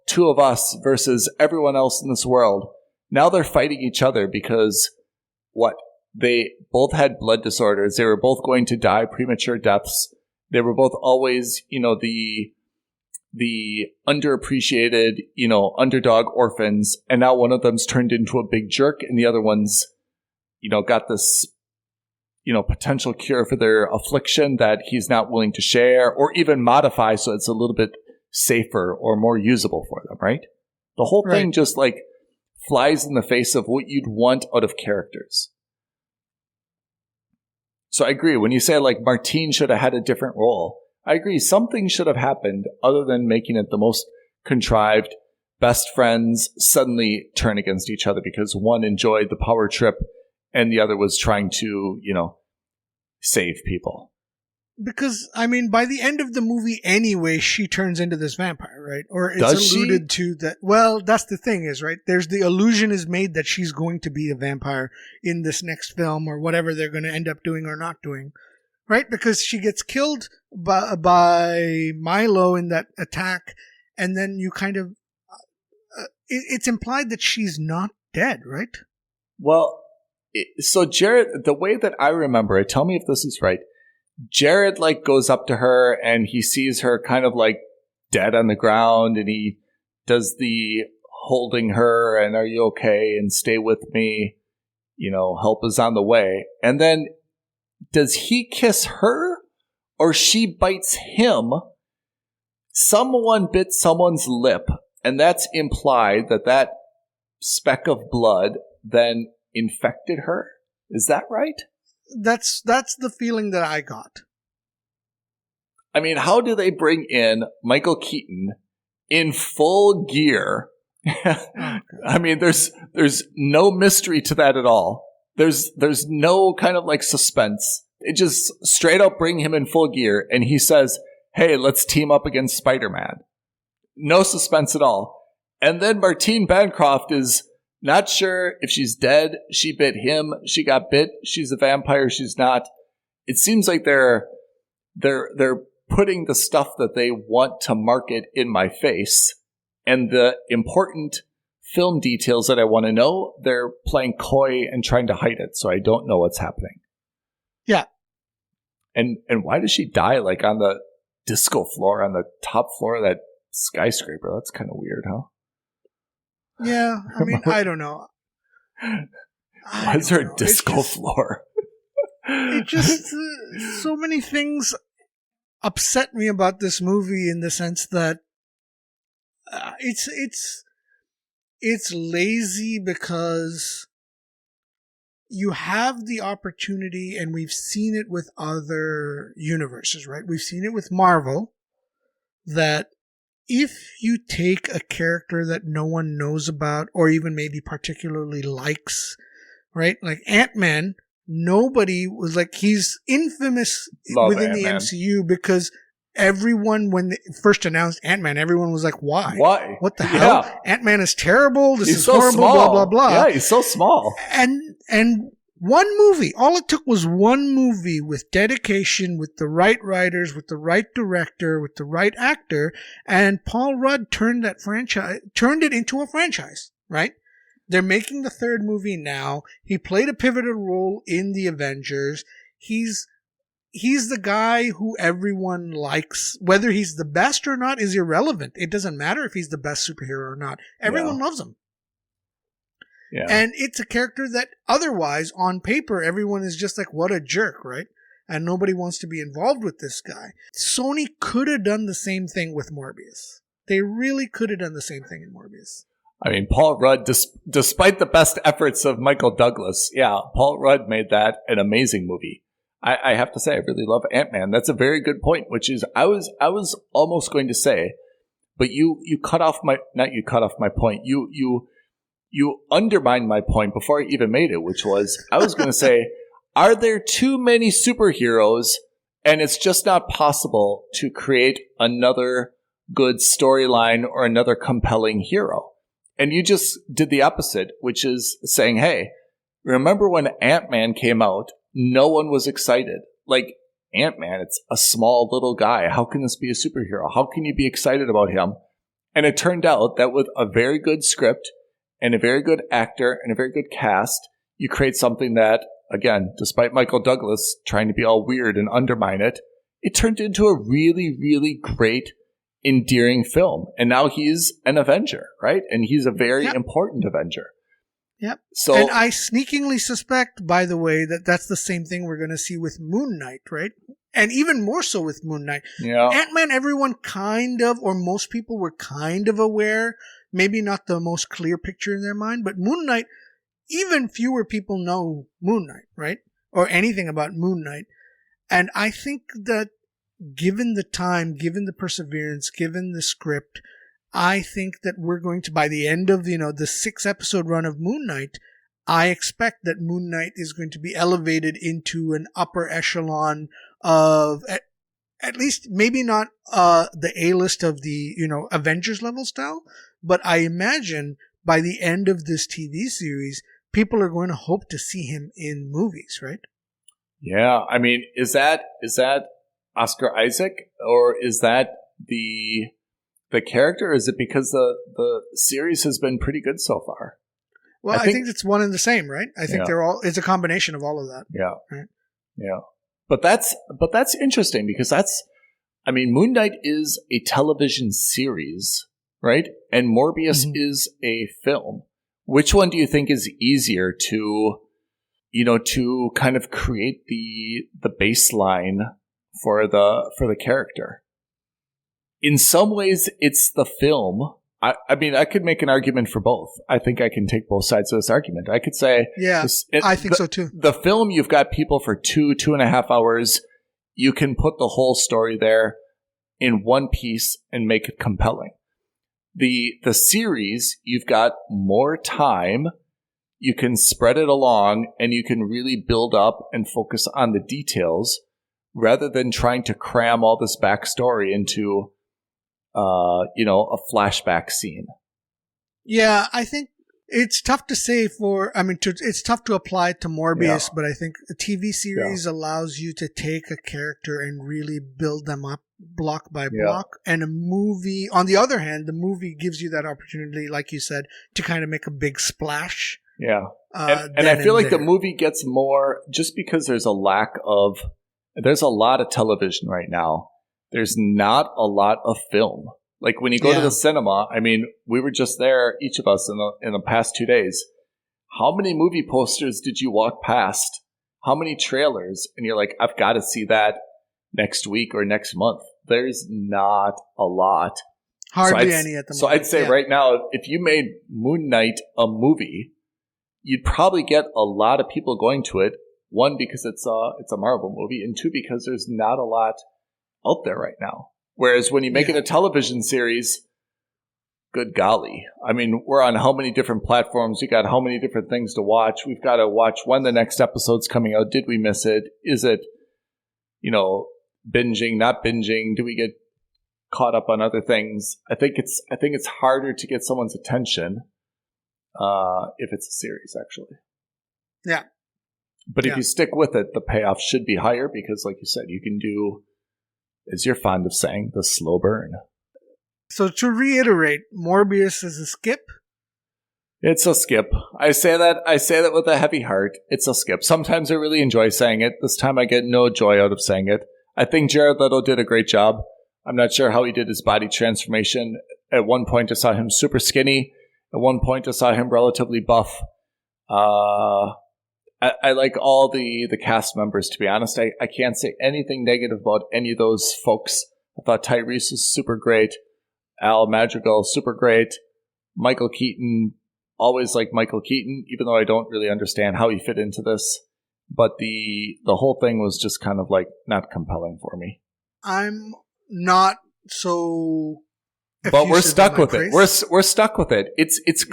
S2: two of us versus everyone else in this world. Now they're fighting each other because they both had blood disorders. They were both going to die premature deaths. They were both always, the underappreciated, underdog orphans. And now one of them's turned into a big jerk and the other one's, got this, potential cure for their affliction that he's not willing to share or even modify so it's a little bit safer or more usable for them, right? The whole thing just flies in the face of what you'd want out of characters. So I agree. When you say Martine should have had a different role, I agree. Something should have happened other than making it the most contrived. Best friends suddenly turn against each other because one enjoyed the power trip and the other was trying to, save people.
S3: Because, by the end of the movie anyway, she turns into this vampire, right? Or it's
S2: Does
S3: alluded to that. Well, that's the thing is, right? There's the illusion is made that she's going to be a vampire in this next film or whatever they're going to end up doing or not doing, right? Because she gets killed by Milo in that attack. And then you kind of, it's implied that she's not dead, right?
S2: Well, so Jared, the way that I remember it, tell me if this is right. Jared goes up to her and he sees her kind of dead on the ground and he does the holding her and are you okay and stay with me, help is on the way. And then does he kiss her or she bites him? Someone bit someone's lip and that's implied that speck of blood then infected her. Is that right?
S3: That's the feeling that I got.
S2: How do they bring in Michael Keaton in full gear? Okay. There's no mystery to that at all. There's no kind of suspense. It just straight up bring him in full gear and he says, hey, let's team up against Spider-Man. No suspense at all. And then Martine Bancroft is not sure if she's dead. She bit him. She got bit. She's a vampire. She's not. It seems like they're putting the stuff that they want to market in my face, and the important film details that I want to know, they're playing coy and trying to hide it, so I don't know what's happening.
S3: Yeah.
S2: And why does she die on the disco floor on the top floor of that skyscraper? That's kind of weird, huh?
S3: Yeah, I don't know.
S2: Why is there a disco floor?
S3: it just so many things upset me about this movie in the sense that it's lazy because you have the opportunity, and we've seen it with other universes, right? We've seen it with Marvel, that if you take a character that no one knows about or even maybe particularly likes, right? Like Ant-Man, nobody was like, he's infamous within the MCU because everyone, when they first announced Ant-Man, everyone was like, why? What the hell? Yeah. Ant-Man is terrible. This is so horrible, small. Blah, blah, blah.
S2: Yeah, he's so small.
S3: And one movie, all it took was one movie with dedication, with the right writers, with the right director, with the right actor, and Paul Rudd turned it into a franchise, right? They're making the third movie now. He played a pivotal role in the Avengers. He's the guy who everyone likes. Whether he's the best or not is irrelevant. It doesn't matter if he's the best superhero or not. Everyone loves him. Yeah. And it's a character that otherwise, on paper, everyone is just like, what a jerk, right? And nobody wants to be involved with this guy. Sony could have done the same thing with Morbius. They really could have done the same thing in Morbius.
S2: I mean, Paul Rudd, despite the best efforts of Michael Douglas, Paul Rudd made that an amazing movie. I have to say, I really love Ant-Man. That's a very good point, which is, I was almost going to say, but you cut off my point. You undermined my point before I even made it, which was, I was going to say, are there too many superheroes and it's just not possible to create another good storyline or another compelling hero? And you just did the opposite, which is saying, hey, remember when Ant-Man came out, no one was excited. Like, Ant-Man, it's a small little guy. How can this be a superhero? How can you be excited about him? And it turned out that with a very good script and a very good actor and a very good cast, you create something that, again, despite Michael Douglas trying to be all weird and undermine it, it turned into a really, really great, endearing film. And now he's an Avenger, right? And he's a very important Avenger.
S3: Yep. So, and I sneakingly suspect, by the way, that that's the same thing we're going to see with Moon Knight, right? And even more so with Moon Knight. Yeah. Ant-Man, everyone kind of, or most people were kind of aware, maybe not the most clear picture in their mind, but Moon Knight, even fewer people know Moon Knight, right? Or anything about Moon Knight. And I think that given the time, given the perseverance, given the script, I think that we're going to, by the end of, the 6-episode run of Moon Knight, I expect that Moon Knight is going to be elevated into an upper echelon of, at least maybe not the A-list of the, Avengers level style, but I imagine by the end of this TV series, people are going to hope to see him in movies, right?
S2: Yeah, I mean, is that Oscar Isaac, or is that the character? Or is it because the series has been pretty good so far?
S3: Well, I think it's one and the same, right? I think it's a combination of all of that.
S2: Yeah.
S3: Right?
S2: Yeah. But that's interesting because Moon Knight is a television series, right? And Morbius is a film. Which one do you think is easier to kind of create the baseline for the character? In some ways, it's the film. I could make an argument for both. I think I can take both sides of this argument. I could say,
S3: I think so too.
S2: The film, you've got people for 2.5 hours. You can put the whole story there in one piece and make it compelling. The series, you've got more time. You can spread it along and you can really build up and focus on the details rather than trying to cram all this backstory into a flashback scene.
S3: Yeah, I think it's tough to say it's tough to apply it to Morbius, but I think a TV series allows you to take a character and really build them up block by block. And a movie, on the other hand, the movie gives you that opportunity, like you said, to kind of make a big splash.
S2: Yeah. And I feel like the movie gets more, just because there's a lot of television right now. There's not a lot of film. Like when you go to the cinema, we were just there, each of us in the past 2 days. How many movie posters did you walk past? how many trailers, and you're like, I've got to see that next week or next month. There's not a lot.
S3: Hardly any at the moment.
S2: So I'd say right now, if you made Moon Knight a movie, you'd probably get a lot of people going to it. One, because it's a Marvel movie, and two, because there's not a lot out there right now. Whereas when you make it a television series, good golly. I mean, we're on how many different platforms? We got how many different things to watch? We've got to watch when the next episode's coming out. Did we miss it? Is it, binging, not binging? Do we get caught up on other things? I think it's harder to get someone's attention if it's a series, actually.
S3: Yeah.
S2: But if you stick with it, the payoff should be higher because, like you said, you can do, as you're fond of saying, the slow burn.
S3: So to reiterate, Morbius is a skip?
S2: It's a skip. I say that with a heavy heart. It's a skip. Sometimes I really enjoy saying it. This time I get no joy out of saying it. I think Jared Leto did a great job. I'm not sure how he did his body transformation. At one point I saw him super skinny. At one point I saw him relatively buff. I like all the cast members, to be honest. I can't say anything negative about any of those folks. I thought Tyrese was super great. Al Madrigal, super great. Michael Keaton, always like Michael Keaton, even though I don't really understand how he fit into this. But the whole thing was just kind of like not compelling for me.
S3: I'm not so...
S2: But we're stuck with it. We're stuck with it. It's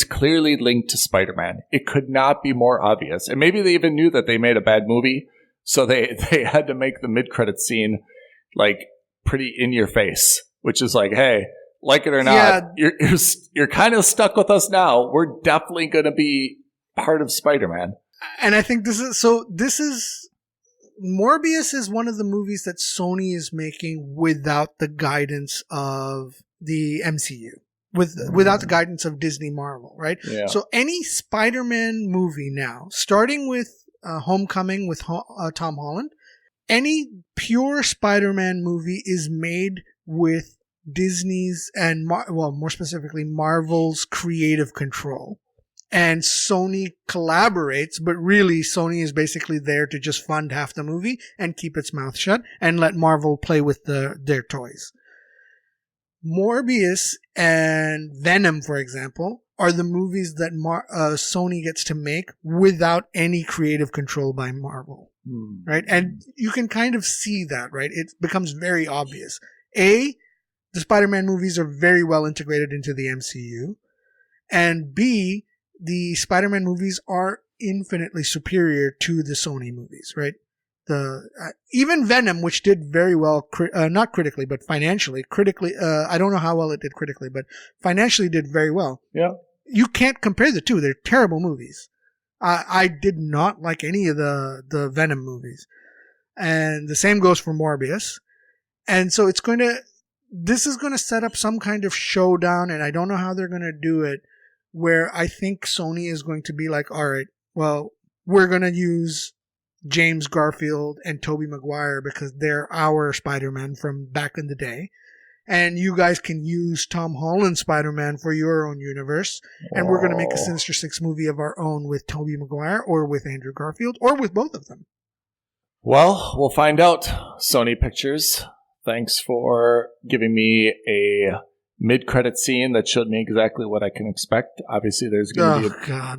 S2: clearly linked to Spider-Man. It could not be more obvious. And maybe they even knew that they made a bad movie, so they had to make the mid-credit scene like pretty in your face, which is like, hey, like it or not, you're kind of stuck with us now. We're definitely going to be part of Spider-Man.
S3: And I think this is Morbius is one of the movies that Sony is making without the guidance of the MCU, without the guidance of Disney Marvel, right?
S2: Yeah.
S3: So any Spider-Man movie now, starting with Homecoming with Tom Holland, any pure Spider-Man movie is made with Disney's and more specifically Marvel's creative control. And Sony collaborates, but really Sony is basically there to just fund half the movie and keep its mouth shut and let Marvel play with their toys. Morbius and Venom, for example, are the movies that Sony gets to make without any creative control by Marvel. Right? And you can kind of see that, right? It becomes very obvious. The Spider-Man movies are very well integrated into the MCU. And B, the Spider-Man movies are infinitely superior to the Sony movies, right? Even Venom, which did very well, not critically, but financially. Critically, I don't know how well it did critically, but financially did very well.
S2: Yeah.
S3: You can't compare the two. They're terrible movies. I did not like any of the Venom movies. And the same goes for Morbius. And so this is going to set up some kind of showdown, and I don't know how they're going to do it, where I think Sony is going to be like, all right, well, we're going to use James Garfield and Tobey Maguire because they're our Spider-Man from back in the day. And you guys can use Tom Holland's Spider-Man for your own universe. And we're going to make a Sinister Six movie of our own with Tobey Maguire or with Andrew Garfield or with both of them.
S2: Well, we'll find out, Sony Pictures. Thanks for giving me a mid-credit scene that showed me exactly what I can expect. Obviously, there's going to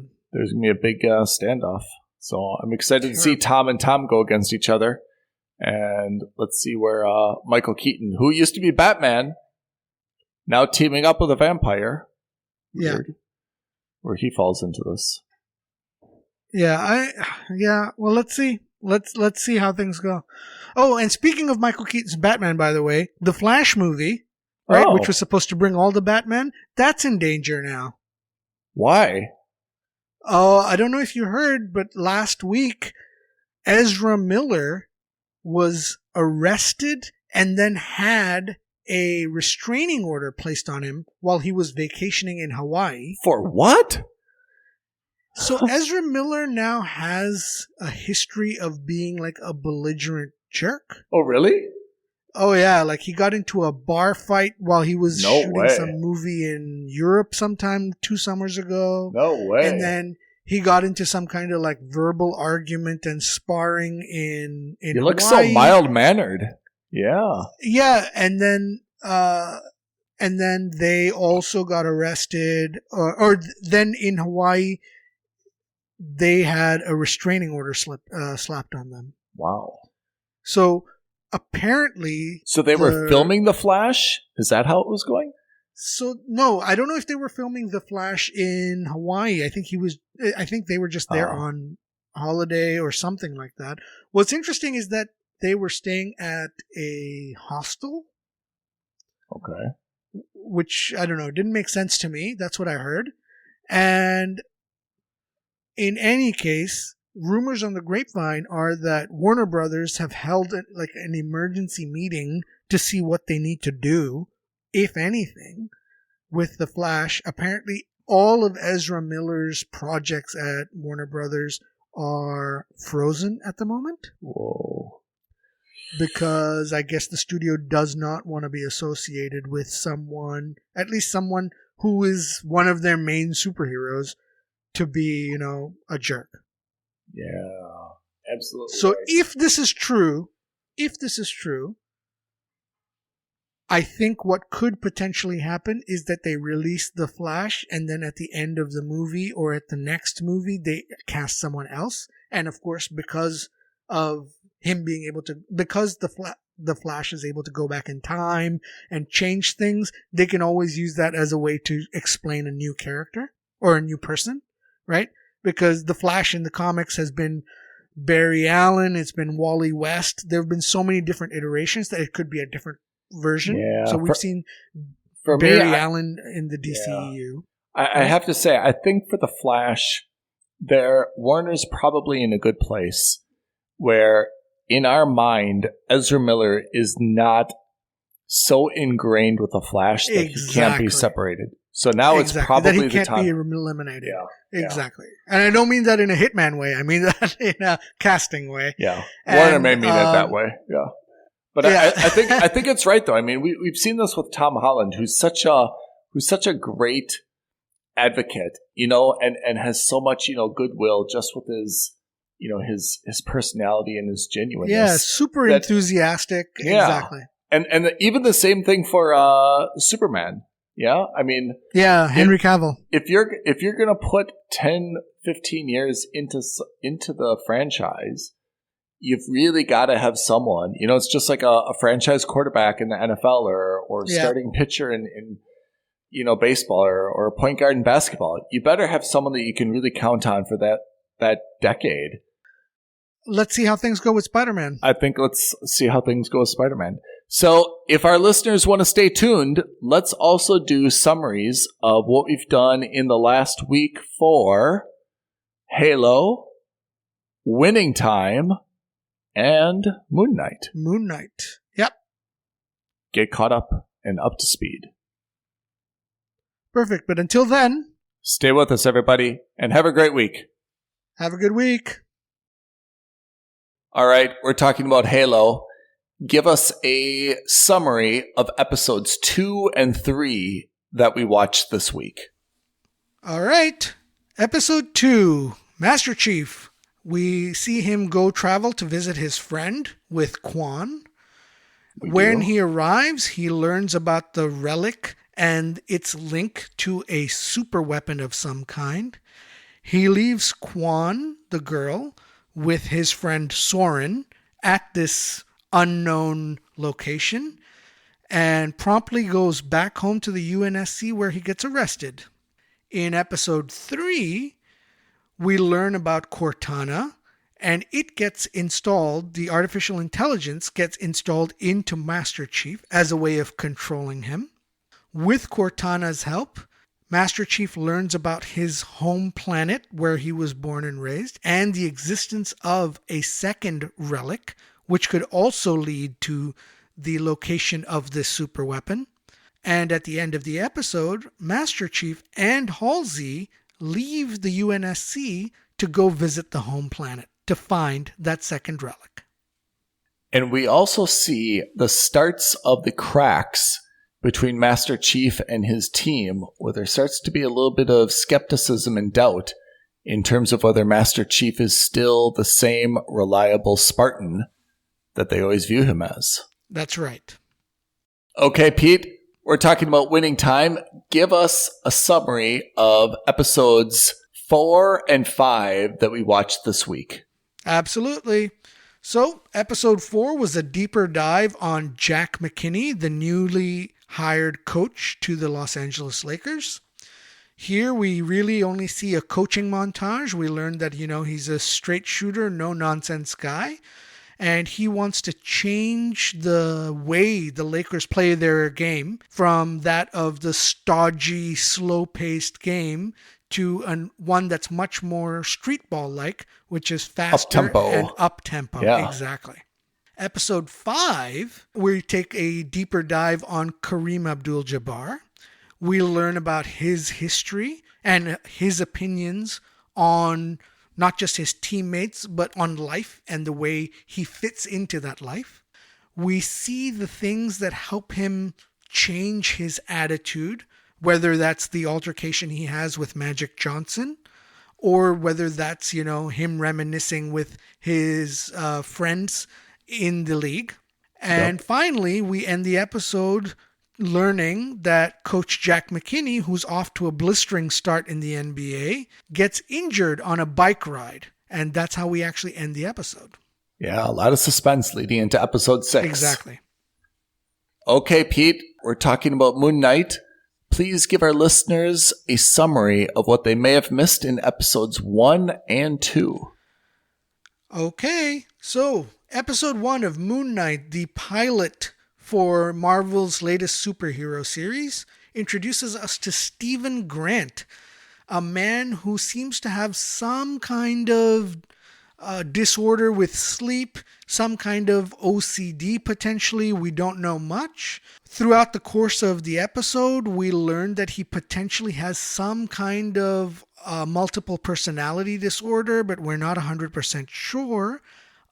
S2: be a big standoff. So I'm excited to see Tom and Tom go against each other. And let's see where Michael Keaton, who used to be Batman, now teaming up with a vampire. Weird, where he falls into this.
S3: Well, let's see. Let's see how things go. Oh, and speaking of Michael Keaton's Batman, by the way, the Flash movie, right, which was supposed to bring all the Batman, that's in danger now.
S2: Why?
S3: Oh, I don't know if you heard, but last week, Ezra Miller was arrested and then had a restraining order placed on him while he was vacationing in Hawaii.
S2: For what?
S3: So Ezra Miller now has a history of being like a belligerent jerk.
S2: Oh, really?
S3: Oh, yeah. Like he got into a bar fight while he was shooting some movie in Europe sometime 2 summers ago.
S2: No way.
S3: And then he got into some kind of like verbal argument and sparring in
S2: He looks so
S3: Hawaii.
S2: mild-mannered. Yeah.
S3: Yeah, and then they also got arrested, or then in Hawaii, they had a restraining order slapped on them.
S2: Wow.
S3: So apparently,
S2: So they were filming The Flash? Is that how it was going?
S3: So no, I don't know if they were filming The Flash in Hawaii. I think they were just there on holiday or something like that. What's interesting is that they were staying at a hostel.
S2: Okay.
S3: Which, I don't know, didn't make sense to me. That's what I heard. And in any case, rumors on the grapevine are that Warner Brothers have held an emergency meeting to see what they need to do, if anything, with The Flash. Apparently, all of Ezra Miller's projects at Warner Brothers are frozen at the moment.
S2: Whoa.
S3: Because I guess the studio does not want to be associated with someone, at least someone who is one of their main superheroes, to be, a jerk.
S2: Yeah, absolutely.
S3: So
S2: right.
S3: if this is true, I think what could potentially happen is that they release The Flash, and then at the end of the movie or at the next movie, they cast someone else. And of course, because of him being able to, because the Flash is able to go back in time and change things, they can always use that as a way to explain a new character or a new person, right? Because the Flash in the comics has been Barry Allen, it's been Wally West. There have been so many different iterations that it could be a different version.
S2: Yeah,
S3: so we've seen
S2: for
S3: Barry
S2: me,
S3: Allen in the DCEU.
S2: I have to say, I think for the Flash, Warner's probably in a good place where, in our mind, Ezra Miller is not so ingrained with the Flash that he can't be separated. So now it's probably
S3: that he
S2: the
S3: can't
S2: time.
S3: be eliminated.
S2: Yeah.
S3: Exactly. And I don't mean that in a Hitman way. I mean that in a casting way.
S2: Yeah. Warner may mean it that way. Yeah. But yeah. I think it's right though. I mean, we've seen this with Tom Holland, who's such a great advocate, and has so much, goodwill just with his, his personality and his genuineness.
S3: Yeah, super enthusiastic. Yeah. Exactly.
S2: And even the same thing for Superman. Yeah, I mean,
S3: yeah, Henry Cavill.
S2: If you're gonna put 10, 15 years into the franchise, you've really got to have someone. It's just like a franchise quarterback in the NFL or starting pitcher in baseball or a point guard in basketball. You better have someone that you can really count on for that decade.
S3: Let's see how things go with Spider-Man.
S2: I think let's see how things go with Spider-Man. So if our listeners want to stay tuned, let's also do summaries of what we've done in the last week for Halo, Winning Time, and Moon Knight.
S3: Moon Knight. Yep.
S2: Get caught up and up to speed.
S3: Perfect. But until then,
S2: stay with us, everybody, and have a great week.
S3: Have a good week.
S2: All right, we're talking about Halo. Give us a summary of episodes 2 and 3 that we watched this week.
S3: All right. Episode 2, Master Chief. We see him go travel to visit his friend with Quan. When he arrives, he learns about the relic and its link to a super weapon of some kind. He leaves Quan, the girl, with his friend Soren at this unknown location and promptly goes back home to the UNSC where he gets arrested. In episode 3, we learn about Cortana and it gets installed, the artificial intelligence gets installed into Master Chief as a way of controlling him. With Cortana's help, Master Chief learns about his home planet where he was born and raised and the existence of a second relic, which could also lead to the location of this super weapon. And at the end of the episode, Master Chief and Halsey leave the UNSC to go visit the home planet to find that second relic.
S2: And we also see the starts of the cracks between Master Chief and his team, where there starts to be a little bit of skepticism and doubt in terms of whether Master Chief is still the same reliable Spartan that they always view him as.
S3: That's right.
S2: Okay, Pete, we're talking about winning time. Give us a summary of episodes 4 and 5 that we watched this week.
S3: Absolutely. So, episode 4 was a deeper dive on Jack McKinney, the newly hired coach to the Los Angeles Lakers. Here, we really only see a coaching montage. We learned that, he's a straight shooter, no-nonsense guy. And he wants to change the way the Lakers play their game from that of the stodgy, slow-paced game to one that's much more street ball-like, which is faster and up-tempo.
S2: Yeah.
S3: Exactly. Episode 5, we take a deeper dive on Kareem Abdul-Jabbar. We learn about his history and his opinions on not just his teammates, but on life and the way he fits into that life. We see the things that help him change his attitude, whether that's the altercation he has with Magic Johnson, or whether that's, him reminiscing with his friends in the league. And finally, we end the episode learning that Coach Jack McKinney, who's off to a blistering start in the NBA, gets injured on a bike ride. And that's how we actually end the episode.
S2: Yeah, a lot of suspense leading into episode 6.
S3: Exactly.
S2: Okay, Pete, we're talking about Moon Knight. Please give our listeners a summary of what they may have missed in episodes 1 and 2.
S3: Okay, so episode 1 of Moon Knight, the pilot for Marvel's latest superhero series, introduces us to Stephen Grant, a man who seems to have some kind of disorder with sleep, some kind of OCD potentially. We don't know much. Throughout the course of the episode, we learned that he potentially has some kind of multiple personality disorder, but we're not 100% sure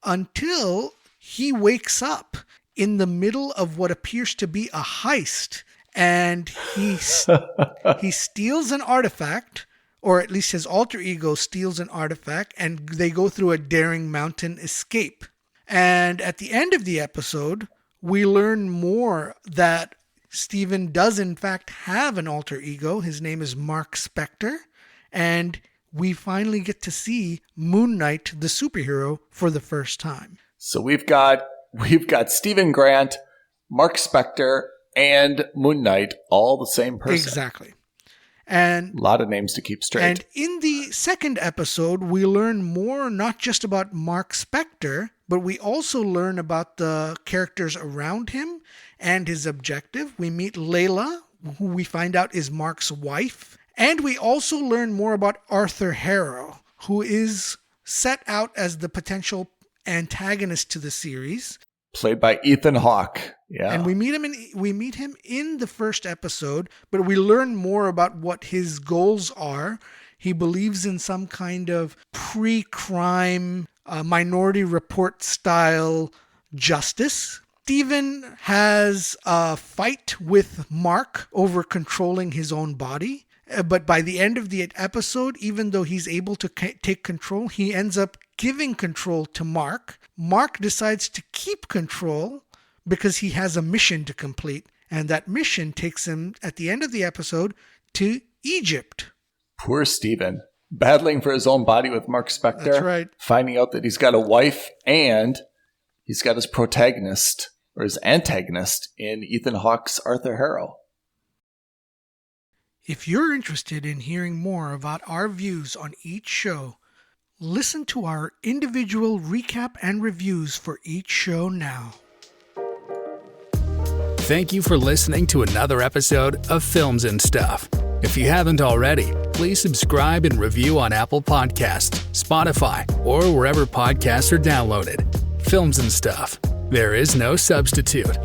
S3: until he wakes up in the middle of what appears to be a heist, and he steals an artifact, or at least his alter ego steals an artifact, and they go through a daring mountain escape. And at the end of the episode, we learn more that Steven does in fact have an alter ego. His name is Mark Spector, and we finally get to see Moon Knight, the superhero, for the first time.
S2: So we've got Stephen Grant, Mark Spector, and Moon Knight, all the same person.
S3: Exactly. And
S2: a lot of names to keep straight.
S3: And in the second episode, we learn more not just about Mark Spector, but we also learn about the characters around him and his objective. We meet Layla, who we find out is Mark's wife. And we also learn more about Arthur Harrow, who is set out as the potential antagonist to the series,
S2: played by Ethan Hawke. Yeah.
S3: And we meet him in the first episode, but we learn more about what his goals are. He believes in some kind of pre-crime Minority Report style justice. Stephen has a fight with Mark over controlling his own body. But by the end of the episode, even though he's able to take control, he ends up giving control to Mark. Mark decides to keep control because he has a mission to complete. And that mission takes him, at the end of the episode, to Egypt.
S2: Poor Stephen. Battling for his own body with Mark Spector.
S3: That's right.
S2: Finding out that he's got a wife and he's got his protagonist, or his antagonist, in Ethan Hawke's Arthur Harrow.
S3: If you're interested in hearing more about our views on each show, listen to our individual recap and reviews for each show now.
S1: Thank you for listening to another episode of Films and Stuff. If you haven't already, please subscribe and review on Apple Podcasts, Spotify, or wherever podcasts are downloaded. Films and Stuff. There is no substitute.